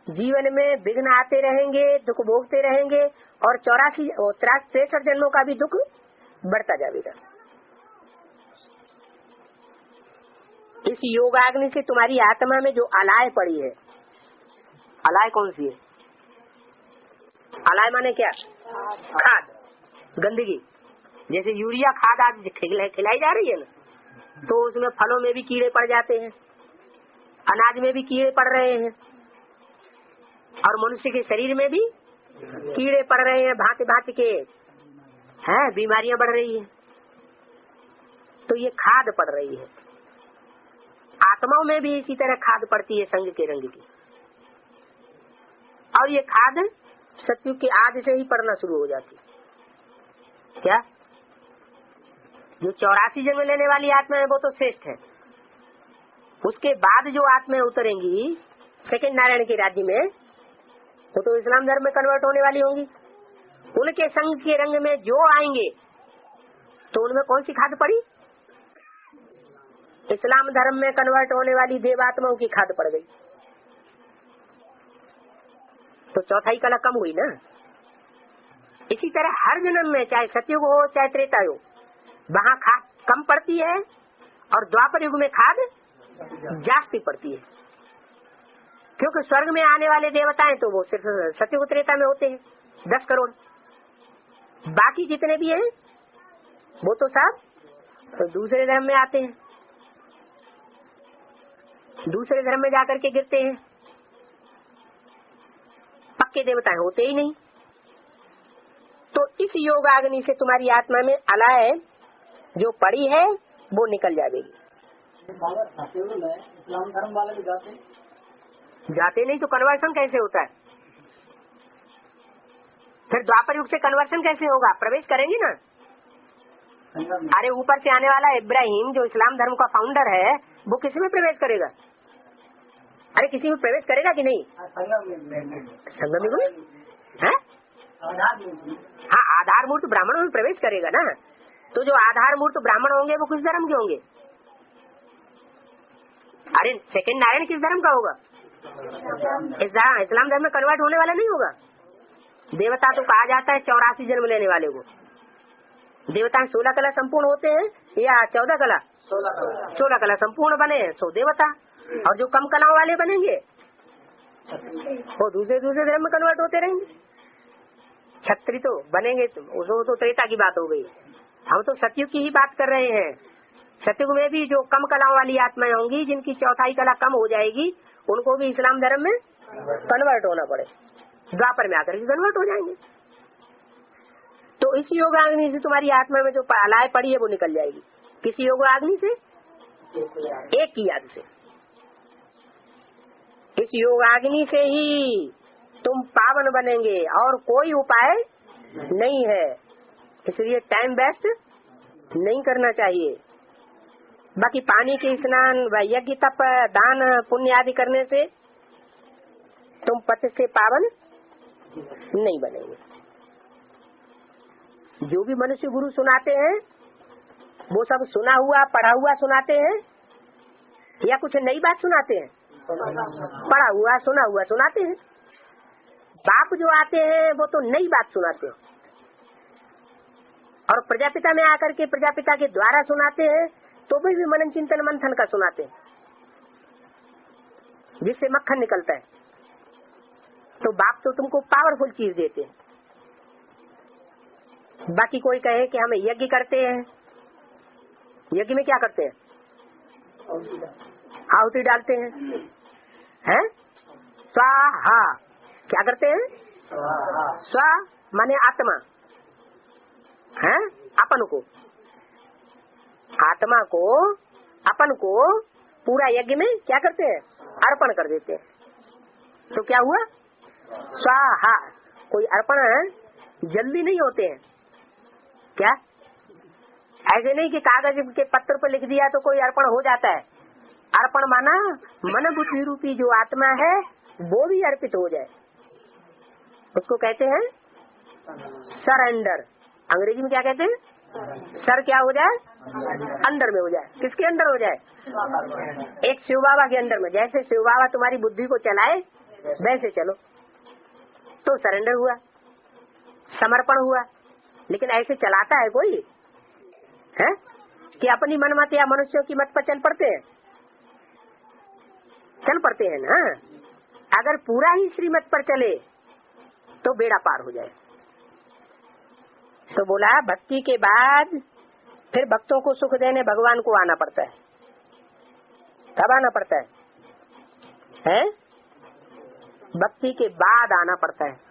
जीवन में विघ्न आते रहेंगे, दुख भोगते रहेंगे और 84 और 63 जन्मों का भी दुख बढ़ता जाएगा। इस योगाग्नि से तुम्हारी आत्मा में जो अलाय पड़ी है, अलाय कौन सी है? अलाय माने क्या? खाद, गंदगी। जैसे यूरिया खाद आज खिलाई जा रही है ना, तो उसमें फलों में भी कीड़े पड़ जाते हैं, अनाज में भी कीड़े पड़ रहे हैं और मनुष्य के शरीर में भी कीड़े पड़ रहे हैं, भांति भांति के हैं, बीमारियां बढ़ रही है। तो ये खाद पड़ रही है। आत्माओं में भी इसी तरह खाद पड़ती है संग के रंग की। और ये खाद सतयुग के आदि से ही पड़ना शुरू हो जाती है। क्या? जो 84 जन्म लेने वाली आत्मा है वो तो श्रेष्ठ है। उसके बाद जो आत्माएं उतरेंगी सेकंड नारायण के राज्य में, वो तो इस्लाम धर्म में कन्वर्ट होने वाली होंगी। उनके संग के रंग में जो आएंगे तो उनमें कौन सी खाद पड़ी? इस्लाम धर्म में कन्वर्ट होने वाली देवात्माओं की खाद पड़ गई। तो चौथाई कला कम हुई ना। इसी तरह हर जन्म में चाहे सतयुग हो चाहे त्रेता हो, वहाँ खाद कम पड़ती है और द्वापर युग में खाद जास्ती पड़ती है। क्योंकि स्वर्ग में आने वाले देवताएं तो वो सिर्फ सतयुग त्रेता में होते हैं 10 करोड़। बाकी जितने भी हैं वो तो सब तो दूसरे धर्म में आते हैं, दूसरे धर्म में जाकर के गिरते हैं। पक्के देवता होते ही नहीं। तो इस योगाग्नि से तुम्हारी आत्मा में अलाय जो पड़ी है वो निकल जाएगी। इस्लाम धर्म वाले भी जाते नहीं तो कन्वर्सन कैसे होता है? फिर द्वापर युग से कन्वर्सन कैसे होगा? प्रवेश करेंगे ना। अरे ऊपर से आने वाला इब्राहिम जो इस्लाम धर्म का फाउंडर है वो किसी में प्रवेश करेगा? अरे किसी में प्रवेश करेगा कि नहीं? संगम में है? हाँ, आधार मूर्त ब्राह्मणों में प्रवेश करेगा ना। तो जो आधार मूर्त ब्राह्मण होंगे वो किस धर्म के होंगे? अरे सेकंड नारायण किस धर्म का होगा? इस्लाम धर्म में कन्वर्ट होने वाला नहीं होगा। देवता तो कहा जाता है 84 जन्म लेने वाले को। देवता 16 कला संपूर्ण होते हैं या 14 कला? 16 कला संपूर्ण बने सो देवता। और जो कम कलाओं वाले बनेंगे वो दूसरे धर्म में कन्वर्ट होते रहेंगे। छत्री तो बनेंगे तो त्रेता की बात हो गई। हम तो सतयुग की ही बात कर रहे हैं। सतयुग में भी जो कम कलाओं वाली आत्माएं होंगी जिनकी चौथाई कला कम हो जाएगी उनको भी इस्लाम धर्म में कन्वर्ट होना पड़े, द्वापर में आकर के कन्वर्ट हो जाएंगे। तो इस योगाग्नि से तुम्हारी आत्मा में जो अलाय पड़ी है वो निकल जाएगी। किसी योगाग्नि से? एक की याद से। इस योगाग्नि से ही तुम पावन बनेंगे और कोई उपाय नहीं है। इसलिए टाइम वेस्ट नहीं करना चाहिए। बाकी पानी के स्नान व यज्ञ तप दान पुण्य आदि करने से तुम पति से पावन नहीं बनेंगे। जो भी मनुष्य गुरु सुनाते हैं वो सब सुना हुआ पढ़ा हुआ सुनाते हैं या कुछ नई बात सुनाते हैं? पढ़ा हुआ सुना हुआ सुनाते हैं। बाप जो आते हैं वो तो नई बात सुनाते हैं और प्रजापिता में आकर के प्रजापिता के द्वारा सुनाते हैं तो भी मनन चिंतन मंथन का सुनाते हैं जिससे मक्खन निकलता है। तो बाप तो तुमको पावरफुल चीज देते हैं। बाकी कोई कहे कि हम यज्ञ करते हैं, यज्ञ में क्या करते हैं? आहुति डालते हैं, हैं? स्वाहा। क्या करते हैं? स्व माने आत्मा, हैं? अपन को, आत्मा को अपन को पूरा यज्ञ में क्या करते हैं? अर्पण कर देते हैं। तो क्या हुआ? स्वाहा। कोई अर्पण जल्दी नहीं होते हैं क्या? ऐसे नहीं कि कागज के पत्र पर लिख दिया तो कोई अर्पण हो जाता है। अर्पण माना मन बुद्धि रूपी जो आत्मा है वो भी अर्पित हो जाए, उसको कहते हैं सरेंडर। अंग्रेजी में क्या कहते हैं? सर क्या हो जाए? अंदर में हो जाए। किसके अंदर हो जाए? एक शिव बाबा के अंदर में। जैसे शिव बाबा तुम्हारी बुद्धि को चलाए वैसे चलो, तो सरेंडर हुआ, समर्पण हुआ। लेकिन ऐसे चलाता है कोई है कि अपनी मनमत या मनुष्यों की मत पर चल पड़ते हैं? चल पड़ते हैं ना। अगर पूरा ही श्रीमत पर चले तो बेड़ा पार हो जाए। तो बोला भक्ति के बाद फिर भक्तों को सुख देने भगवान को आना पड़ता है। कब आना पड़ता है? भक्ति के बाद आना पड़ता है।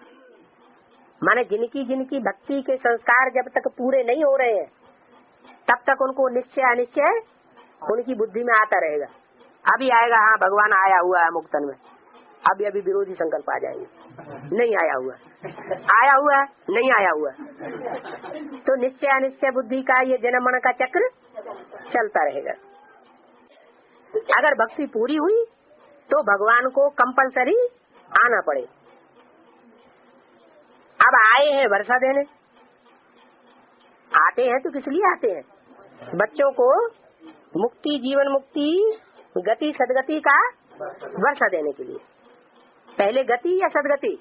माने जिनकी भक्ति के संस्कार जब तक पूरे नहीं हो रहे हैं तब तक उनको निश्चय अनिश्चय उनकी बुद्धि में आता रहेगा। अभी आएगा, हाँ भगवान आया हुआ है मुक्तन में, अभी अभी विरोधी संकल्प आ जाएंगे, नहीं आया हुआ, आया हुआ नहीं आया हुआ। तो निश्चय अनिश्चय बुद्धि का ये जन्म मरण का चक्र चलता रहेगा। अगर भक्ति पूरी हुई तो भगवान को कंपलसरी आना पड़े। अब आए हैं वर्षा देने, आते हैं तो किस लिए आते हैं? बच्चों को मुक्ति, जीवन मुक्ति, गति सदगति का वर्षा देने के लिए। पहले गति या सदगति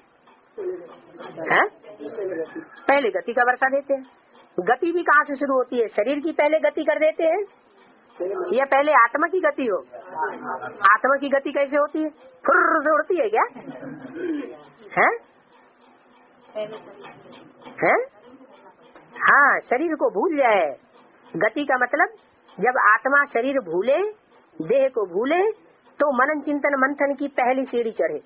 है? पहले गति का वर्षा देते हैं। गति भी कहाँ से शुरू होती है? शरीर की पहले गति कर देते हैं या पहले आत्मा की गति हो? आत्मा की गति कैसे होती है? फुर्र से उड़ती है क्या? है? है? हाँ, शरीर को भूल जाए। गति का मतलब जब आत्मा शरीर भूले, देह को भूले, तो मनन चिंतन मंथन की पहली सीढ़ी चढ़े।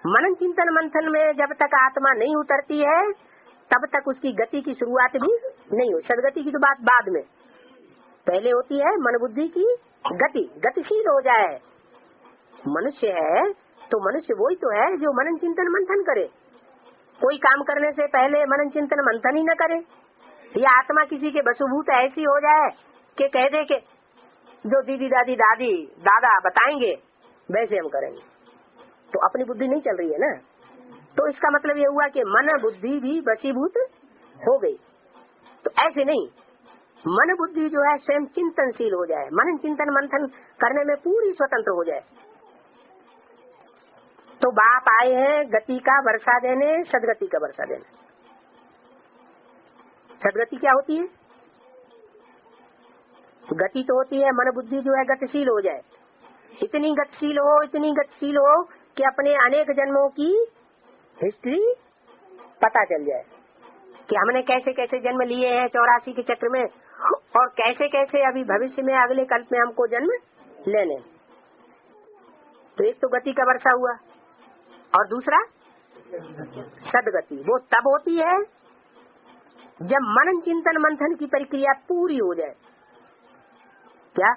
मनन चिंतन मंथन में जब तक आत्मा नहीं उतरती है तब तक उसकी गति की शुरुआत भी नहीं हो। सदगति की तो बात बाद में, पहले होती है मन बुद्धि की गति, गतिशील हो जाए। मनुष्य है तो मनुष्य वही तो है जो मनन चिंतन मंथन करे। कोई काम करने से पहले मनन चिंतन मंथन ही न करे। या आत्मा किसी के वशुभूत ऐसी हो जाए कि कह दे के जो दीदी दादी दादी दादा बताएंगे वैसे हम करेंगे, तो अपनी बुद्धि नहीं चल रही है ना। तो इसका मतलब ये हुआ कि मन बुद्धि भी वशीभूत हो गई। तो ऐसे नहीं, मन बुद्धि जो है स्वयं चिंतनशील हो जाए, मनन चिंतन मंथन करने में पूरी स्वतंत्र हो जाए। तो बाप आए हैं गति का वर्षा देने, सदगति का वर्षा देने। सदगति क्या होती है? गति तो होती है मन बुद्धि जो है गतिशील हो जाए। इतनी गतिशील हो कि अपने अनेक जन्मों की हिस्ट्री पता चल जाए कि हमने कैसे कैसे जन्म लिए हैं 84 के चक्र में, और कैसे कैसे अभी भविष्य में अगले कल्प में हमको जन्म लेने। तो एक तो गति का वर्षा हुआ, और दूसरा सदगति। वो तब होती है जब मनन चिंतन मंथन की प्रक्रिया पूरी हो जाए। क्या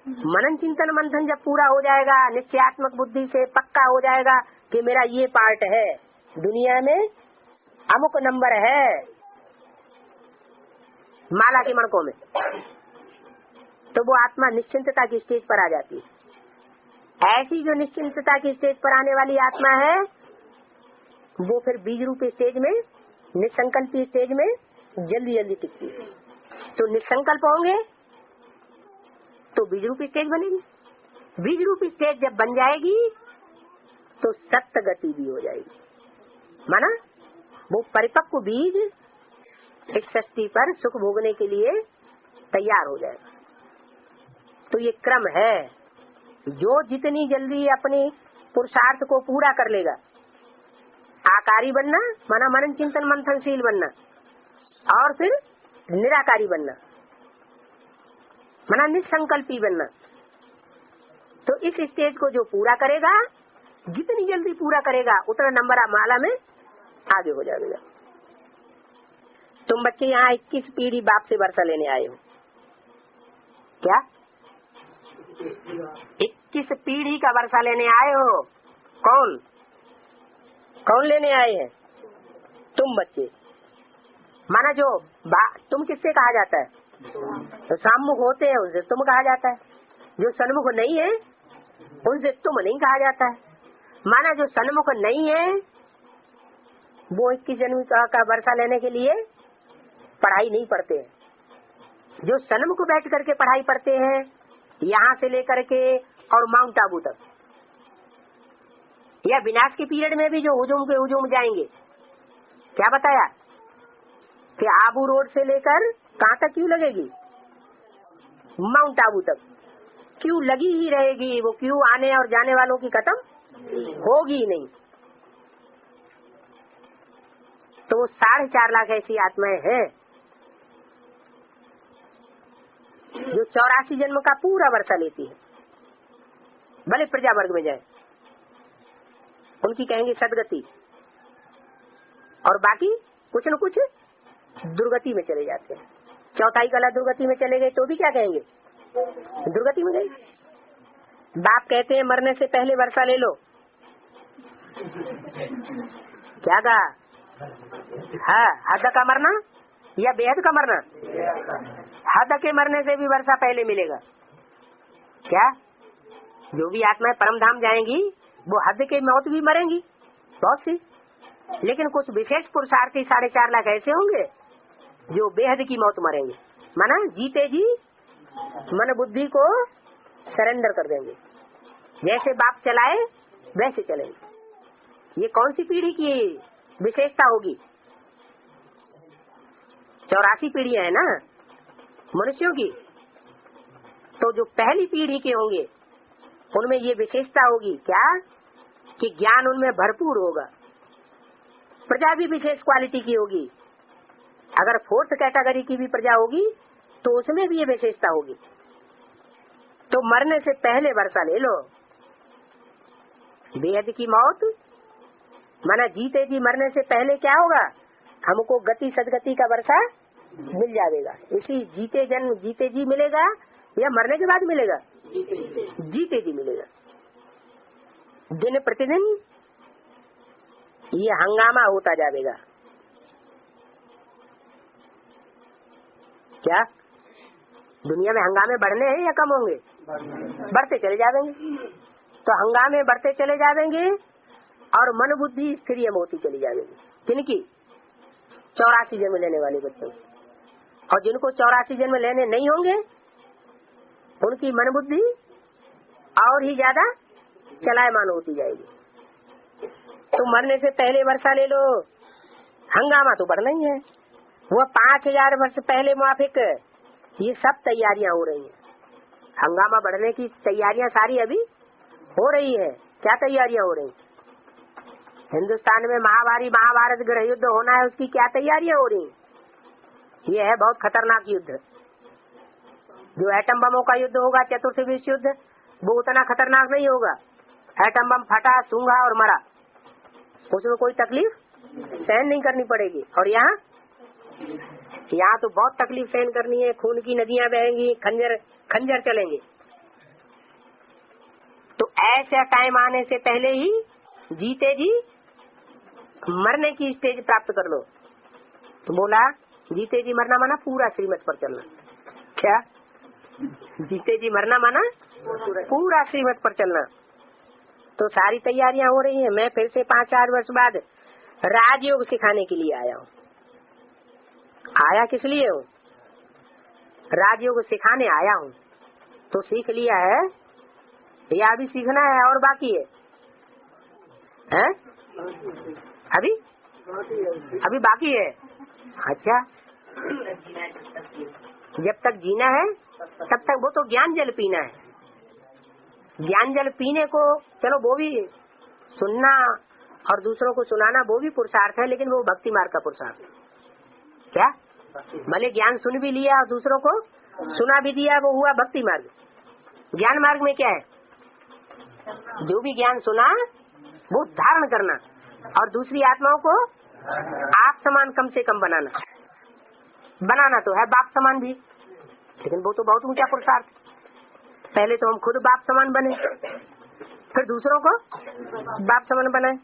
मनन चिंतन मंथन जब पूरा हो जाएगा, निश्चयात्मक बुद्धि से पक्का हो जाएगा कि मेरा ये पार्ट है, दुनिया में अमुक नंबर है माला के मणकों में, तो वो आत्मा निश्चिंतता की स्टेज पर आ जाती है। ऐसी जो निश्चिंतता की स्टेज पर आने वाली आत्मा है, वो फिर बीज रूपी स्टेज में, निसंकल्पी स्टेज में जल्दी जल्दी टिकती है। तो निसंकल्प होंगे तो बीज रूपी स्टेज बनेगी। बीज रूपी स्टेज जब बन जाएगी तो सत्य गति भी हो जाएगी। माना वो परिपक्व बीज इस सृष्टि पर सुख भोगने के लिए तैयार हो जाएगा। तो ये क्रम है। जो जितनी जल्दी अपनी पुरुषार्थ को पूरा कर लेगा, आकारी बनना माना मनन चिंतन मंथनशील बनना, और फिर निराकारी बनना माना निसंकल्पी बनना, तो इस स्टेज को जो पूरा करेगा, जितनी जल्दी पूरा करेगा उतना नंबर माला में आगे हो जाएगा। तुम बच्चे यहाँ 21 पीढ़ी बाप से वर्षा लेने आए हो। क्या 21 पीढ़ी का वर्षा लेने आए हो? कौन कौन लेने आए हैं? तुम बच्चे। माना जो तुम किससे कहा जाता है? तो सम्मुख होते हैं उनसे तुम कहा जाता है। जो सन्मुख नहीं है उनसे तुम नहीं कहा जाता है। माना जो सन्मुख नहीं है वो 21 जन्म का वर्षा लेने के लिए पढ़ाई नहीं पढ़ते हैं। जो सन्मुख बैठ करके पढ़ाई पढ़ते हैं, यहाँ से लेकर के और माउंट आबू तक, या विनाश के पीरियड में भी जो हुजूम के हुजूम जाएंगे, क्या बताया कि आबू रोड से लेकर कहाँ तक क्यों लगेगी? माउंट आबू तक क्यों लगी ही रहेगी। वो क्यों आने और जाने वालों की खत्म होगी नहीं। तो वो 4.5 लाख ऐसी आत्माएं हैं जो 84 जन्म का पूरा वर्षा लेती है, भले प्रजा वर्ग में जाए। उनकी कहेंगे सदगति, और बाकी कुछ न कुछ दुर्गति में चले जाते हैं। चौथाई कला दुर्गति में चले गए तो भी क्या कहेंगे? दुर्गति में गए। बाप कहते हैं मरने से पहले वर्षा ले लो। क्या कहा? हाँ, हद का मरना या बेहद का मरना? हद के मरने से भी वर्षा पहले मिलेगा। क्या जो भी आत्माएं परम धाम जाएंगी वो हद के मौत भी मरेंगी बहुत सी, लेकिन कुछ विशेष पुरुषार्थी 4.5 लाख ऐसे होंगे जो बेहद की मौत मरेंगे। माना जीते जी मन बुद्धि को सरेंडर कर देंगे, जैसे बाप चलाए वैसे चलेंगे। ये कौन सी पीढ़ी की विशेषता होगी? 84 पीढ़ियां है ना मनुष्यों की। तो जो पहली पीढ़ी के होंगे उनमें ये विशेषता होगी क्या कि ज्ञान उनमें भरपूर होगा। प्रजा भी विशेष क्वालिटी की होगी। अगर 4th कैटेगरी की भी प्रजा होगी तो उसमें भी ये विशेषता होगी। तो मरने से पहले वर्षा ले लो। बेहद की मौत माना जीते जी मरने से पहले क्या होगा? हमको गति सदगति का वर्षा मिल जाएगा। इसी जीते जी मिलेगा या मरने के बाद मिलेगा? जीते जी मिलेगा। दिन प्रतिदिन ये हंगामा होता जाएगा। क्या दुनिया में हंगामे बढ़ने हैं या कम होंगे? बढ़ते चले जाएंगे। तो हंगामे बढ़ते चले जाएंगे और मन बुद्धि स्थिर होती चली जाएगी। किनकी? 84 जन्म लेने वाले बच्चों। और जिनको 84 जन्म लेने नहीं होंगे उनकी मन बुद्धि और ही ज्यादा चलायमान होती जाएगी। तो मरने से पहले वर्षा ले लो, हंगामा तो बढ़ना ही है। वो 5000 वर्ष पहले मुआफिक ये सब तैयारियां हो रही हैं। हंगामा बढ़ने की तैयारियां सारी अभी हो रही है। क्या तैयारियां हो रही? हिंदुस्तान में महाभारत गृह युद्ध होना है, उसकी क्या तैयारियां हो रही? ये है बहुत खतरनाक युद्ध। जो एटम बमों का युद्ध होगा, चतुर्थ विश्व युद्ध, वो उतना खतरनाक नहीं होगा। एटम बम फटा, सूंघा और मरा, उसमें कोई तकलीफ सहन नहीं करनी पड़ेगी। और यहाँ तो बहुत तकलीफ सहन करनी है, खून की नदियां बहेंगी, खंजर चलेंगे। तो ऐसा टाइम आने से पहले ही जीते जी मरने की स्टेज प्राप्त कर लो। तो बोला जीते जी मरना माना पूरा श्रीमत पर चलना। क्या जीते जी मरना माना पूरा श्रीमत पर चलना। तो सारी तैयारियां हो रही हैं। मैं फिर से 5-4 वर्ष बाद राजयोग सिखाने के लिए आया हूँ। आया किस लिए हूँ? राजयोग सिखाने आया हूँ। तो सीख लिया है या अभी सीखना है और बाकी है? अभी बाकी है। अच्छा, जब तक जीना है तब तक वो तो ज्ञान जल पीना है। ज्ञान जल पीने को चलो वो भी सुनना और दूसरों को सुनाना वो भी पुरुषार्थ है, लेकिन वो भक्ति मार्ग का पुरुषार्थ है। क्या भले ज्ञान सुन भी लिया और दूसरों को सुना भी दिया, वो हुआ भक्ति मार्ग। ज्ञान मार्ग में क्या है? जो भी ज्ञान सुना वो धारण करना और दूसरी आत्माओं को आप समान कम से कम बनाना तो है बाप समान भी, लेकिन वो तो बहुत ऊंचा पुरुषार्थ। पहले तो हम खुद बाप समान बने, फिर दूसरों को बाप समान बनाए।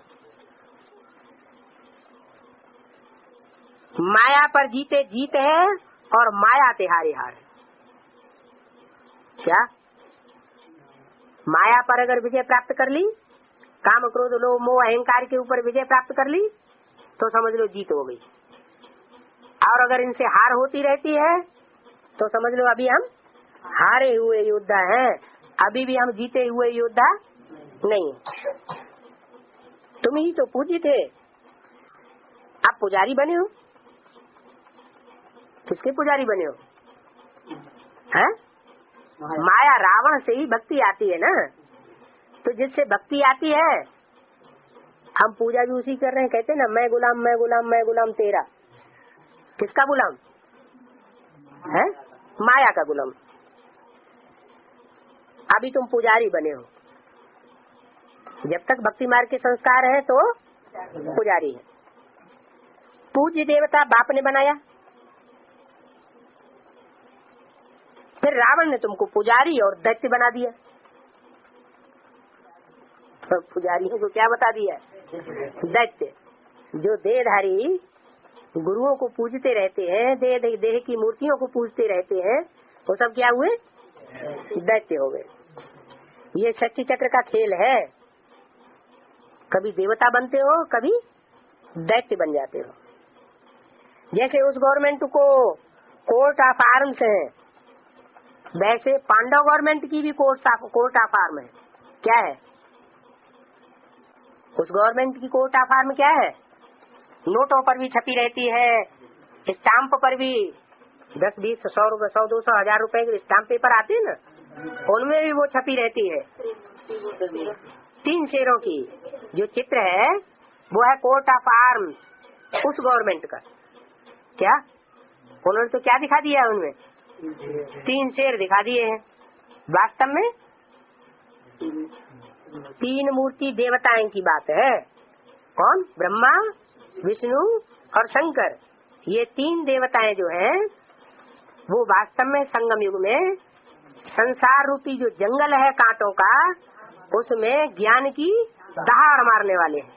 माया पर जीते जीत है और माया ते हारे हार। क्या माया पर अगर विजय प्राप्त कर ली, काम क्रोध लोभ मोह अहंकार के ऊपर विजय प्राप्त कर ली, तो समझ लो जीत हो गई। और अगर इनसे हार होती रहती है तो समझ लो अभी हम हारे हुए योद्धा हैं, अभी भी हम जीते हुए योद्धा नहीं। तुम ही तो पूज्य थे, आप पुजारी बने हो। किसके पुजारी बने हो? हैं? माया रावण से ही भक्ति आती है ना। तो जिससे भक्ति आती है, हम पूजा भी उसी कर रहे हैं। कहते हैं ना, मैं गुलाम तेरा। किसका गुलाम है? माया का गुलाम। अभी तुम पुजारी बने हो। जब तक भक्ति मार्ग के संस्कार है तो पुजारी है। पूज्य देवता बाप ने बनाया, फिर रावण ने तुमको पुजारी और दैत्य बना दिया। तो पुजारियों को क्या बता दिया? दैत्य। जो देहधारी गुरुओं को पूजते रहते हैं, देह की मूर्तियों को पूजते रहते हैं, वो सब क्या हुए? दैत्य हो गए। ये शक्ति चक्र का खेल है। कभी देवता बनते हो, कभी दैत्य बन जाते हो। जैसे उस गवर्नमेंट को कोर्ट ऑफ आर्म्स है, वैसे पांडव गवर्नमेंट की भी कोर्ट ऑफ आर्म है। क्या है उस गवर्नमेंट की कोर्ट ऑफ आर्म? क्या है? नोटों पर भी छपी रहती है, स्टाम्प पर भी 10, 20, 100 रुपए, 100, 200, 1000 रुपए के स्टाम्प पेपर आते हैं ना, उनमें भी वो छपी रहती है। 3 शेरों की जो चित्र है वो है कोर्ट ऑफ आर्म्स उस गवर्नमेंट का। क्या उन्होंने तो क्या दिखा दिया? उनमें 3 शेर दिखा दिए हैं। वास्तव में 3 मूर्ति देवताएं की बात है। कौन? ब्रह्मा, विष्णु और शंकर। ये 3 देवताएं जो हैं वो वास्तव में संगम युग में संसार रूपी जो जंगल है कांटों का, उसमें ज्ञान की दहाड़ मारने वाले हैं।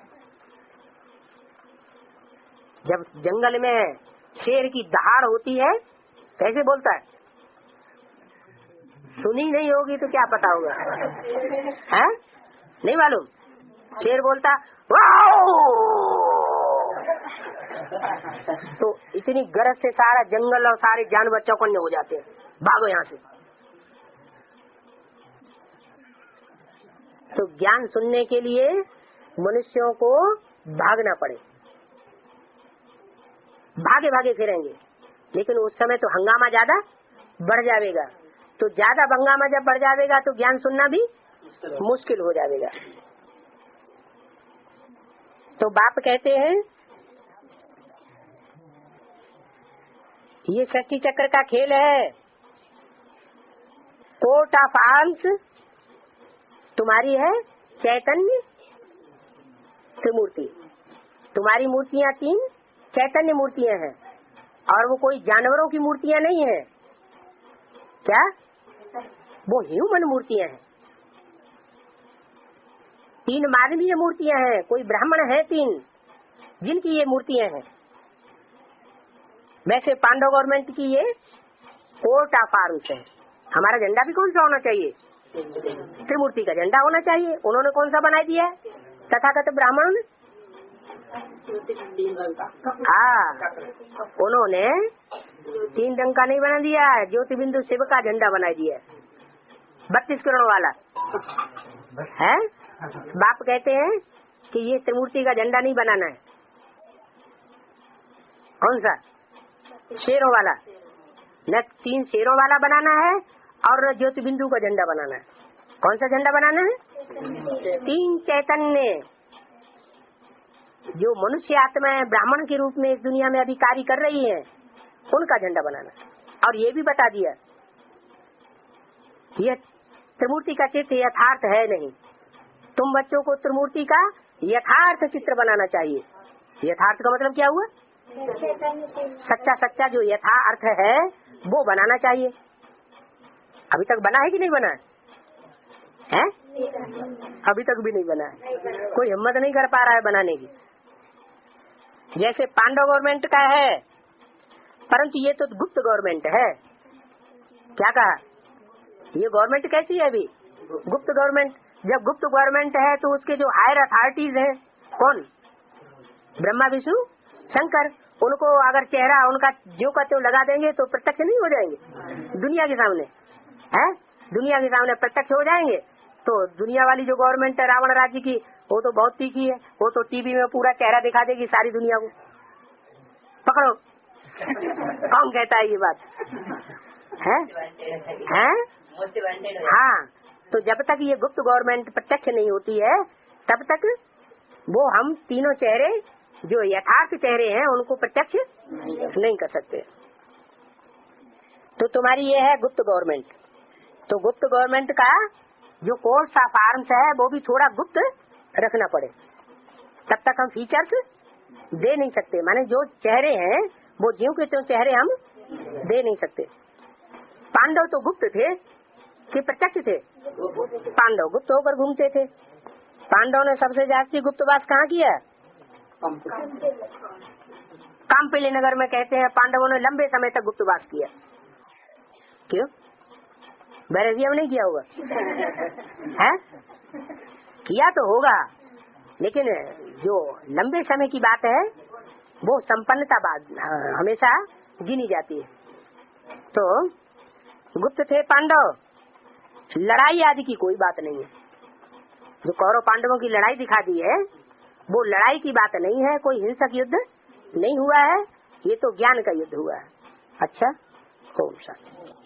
जब जंगल में शेर की दहाड़ होती है कैसे बोलता है? सुनी नहीं होगी तो क्या पता होगा? है नहीं मालूम? शेर बोलता तो इतनी गरज से सारा जंगल और सारे जानवर चौकन्ने हो जाते हैं, भागो यहाँ से। तो ज्ञान सुनने के लिए मनुष्यों को भागना पड़े, भागे भागे फिरेंगे, लेकिन उस समय तो हंगामा ज्यादा बढ़ जाएगा। तो ज्यादा हंगामा जब बढ़ जाएगा तो ज्ञान सुनना भी मुश्किल हो जाएगा। तो बाप कहते हैं ये सृष्टि चक्र का खेल है। कोर्ट ऑफ आर्म्स तुम्हारी है चैतन्य त्रिमूर्ति, तुम्हारी मूर्तियाँ 3 चैतन्य मूर्तियाँ हैं और वो कोई जानवरों की मूर्तियाँ नहीं है। क्या? वो ह्यूमन मूर्तियाँ हैं। 3 मानवीय मूर्तियाँ हैं, कोई ब्राह्मण है 3 जिनकी ये मूर्तियाँ हैं। वैसे पांडव गवर्नमेंट की ये कोर्ट ऑफ आर्म्स है। हमारा झंडा भी कौन सा होना चाहिए? त्रिमूर्ति का झंडा होना चाहिए। उन्होंने कौन सा बना दिया? तथागत ब्राह्मण। हाँ, उन्होंने 3 रंग का नहीं बना दिया, ज्योति बिंदु शिव का झंडा बना दिया, 32 करोड़ वाला है। बाप कहते हैं कि ये त्रिमूर्ति का झंडा नहीं बनाना है। कौन सा? शेरों वाला। न 3 शेरों वाला बनाना है और ज्योति बिंदु का झंडा बनाना है। कौन सा झंडा बनाना है? 3 चैतन्य जो मनुष्य आत्माएं ब्राह्मण के रूप में इस दुनिया में अभी कार्य कर रही है, उनका झंडा बनाना। और ये भी बता दिया ये त्रिमूर्ति का चित्र यथार्थ है नहीं। तुम बच्चों को त्रिमूर्ति का यथार्थ चित्र बनाना चाहिए। यथार्थ का मतलब क्या हुआ? सच्चा सच्चा जो यथार्थ है वो बनाना चाहिए। अभी तक बना है कि नहीं बना है? अभी तक भी नहीं बना है। कोई हिम्मत नहीं कर पा रहा है बनाने की। जैसे पांडव गवर्नमेंट का है, परंतु ये तो गुप्त गवर्नमेंट है। क्या कहा? ये गवर्नमेंट कैसी है? अभी गुप्त गवर्नमेंट। जब गुप्त गवर्नमेंट है तो उसके जो हायर अथॉरिटीज हैं, कौन? ब्रह्मा विष्णु शंकर। उनको अगर चेहरा उनका जो का त्यों लगा देंगे तो प्रत्यक्ष नहीं हो जाएंगे दुनिया के सामने? है, दुनिया के सामने प्रत्यक्ष हो जाएंगे। तो दुनिया वाली जो गवर्नमेंट है रावण राज्य की, वो तो बहुत तीखी है। वो तो टीवी में पूरा चेहरा दिखा देगी सारी दुनिया को। पकड़ो। कौन कहता है ये बात? है? हाँ, तो जब तक ये गुप्त गवर्नमेंट प्रत्यक्ष नहीं होती है तब तक वो हम तीनों चेहरे जो यथार्थ चेहरे हैं उनको प्रत्यक्ष नहीं कर सकते। तो तुम्हारी ये है गुप्त गवर्नमेंट। तो गुप्त गवर्नमेंट का जो कोर्स ऑफ आर्म्स है वो भी थोड़ा गुप्त रखना पड़े, तब तक हम फीचर्स दे नहीं सकते। माने जो चेहरे हैं वो ज्यों के त्यों चेहरे हम दे नहीं सकते। पांडव तो गुप्त थे कि प्रत्यक्ष थे? पांडव गुप्त होकर घूमते थे। पांडव ने सबसे जास्ती गुप्तवास कहाँ किया? काम्पिली नगर में कहते हैं पांडवों ने लंबे समय तक गुप्तवास किया। क्यों? बैरजिया में नहीं किया होगा? है? किया तो होगा, लेकिन जो लंबे समय की बात है वो संपन्नता बाद हमेशा गिनी जाती है। तो गुप्त थे पांडव। लड़ाई आदि की कोई बात नहीं है। जो कौरव पांडवों की लड़ाई दिखा दी है वो लड़ाई की बात नहीं है। कोई हिंसक युद्ध नहीं हुआ है, ये तो ज्ञान का युद्ध हुआ है। अच्छा, ओम शांति।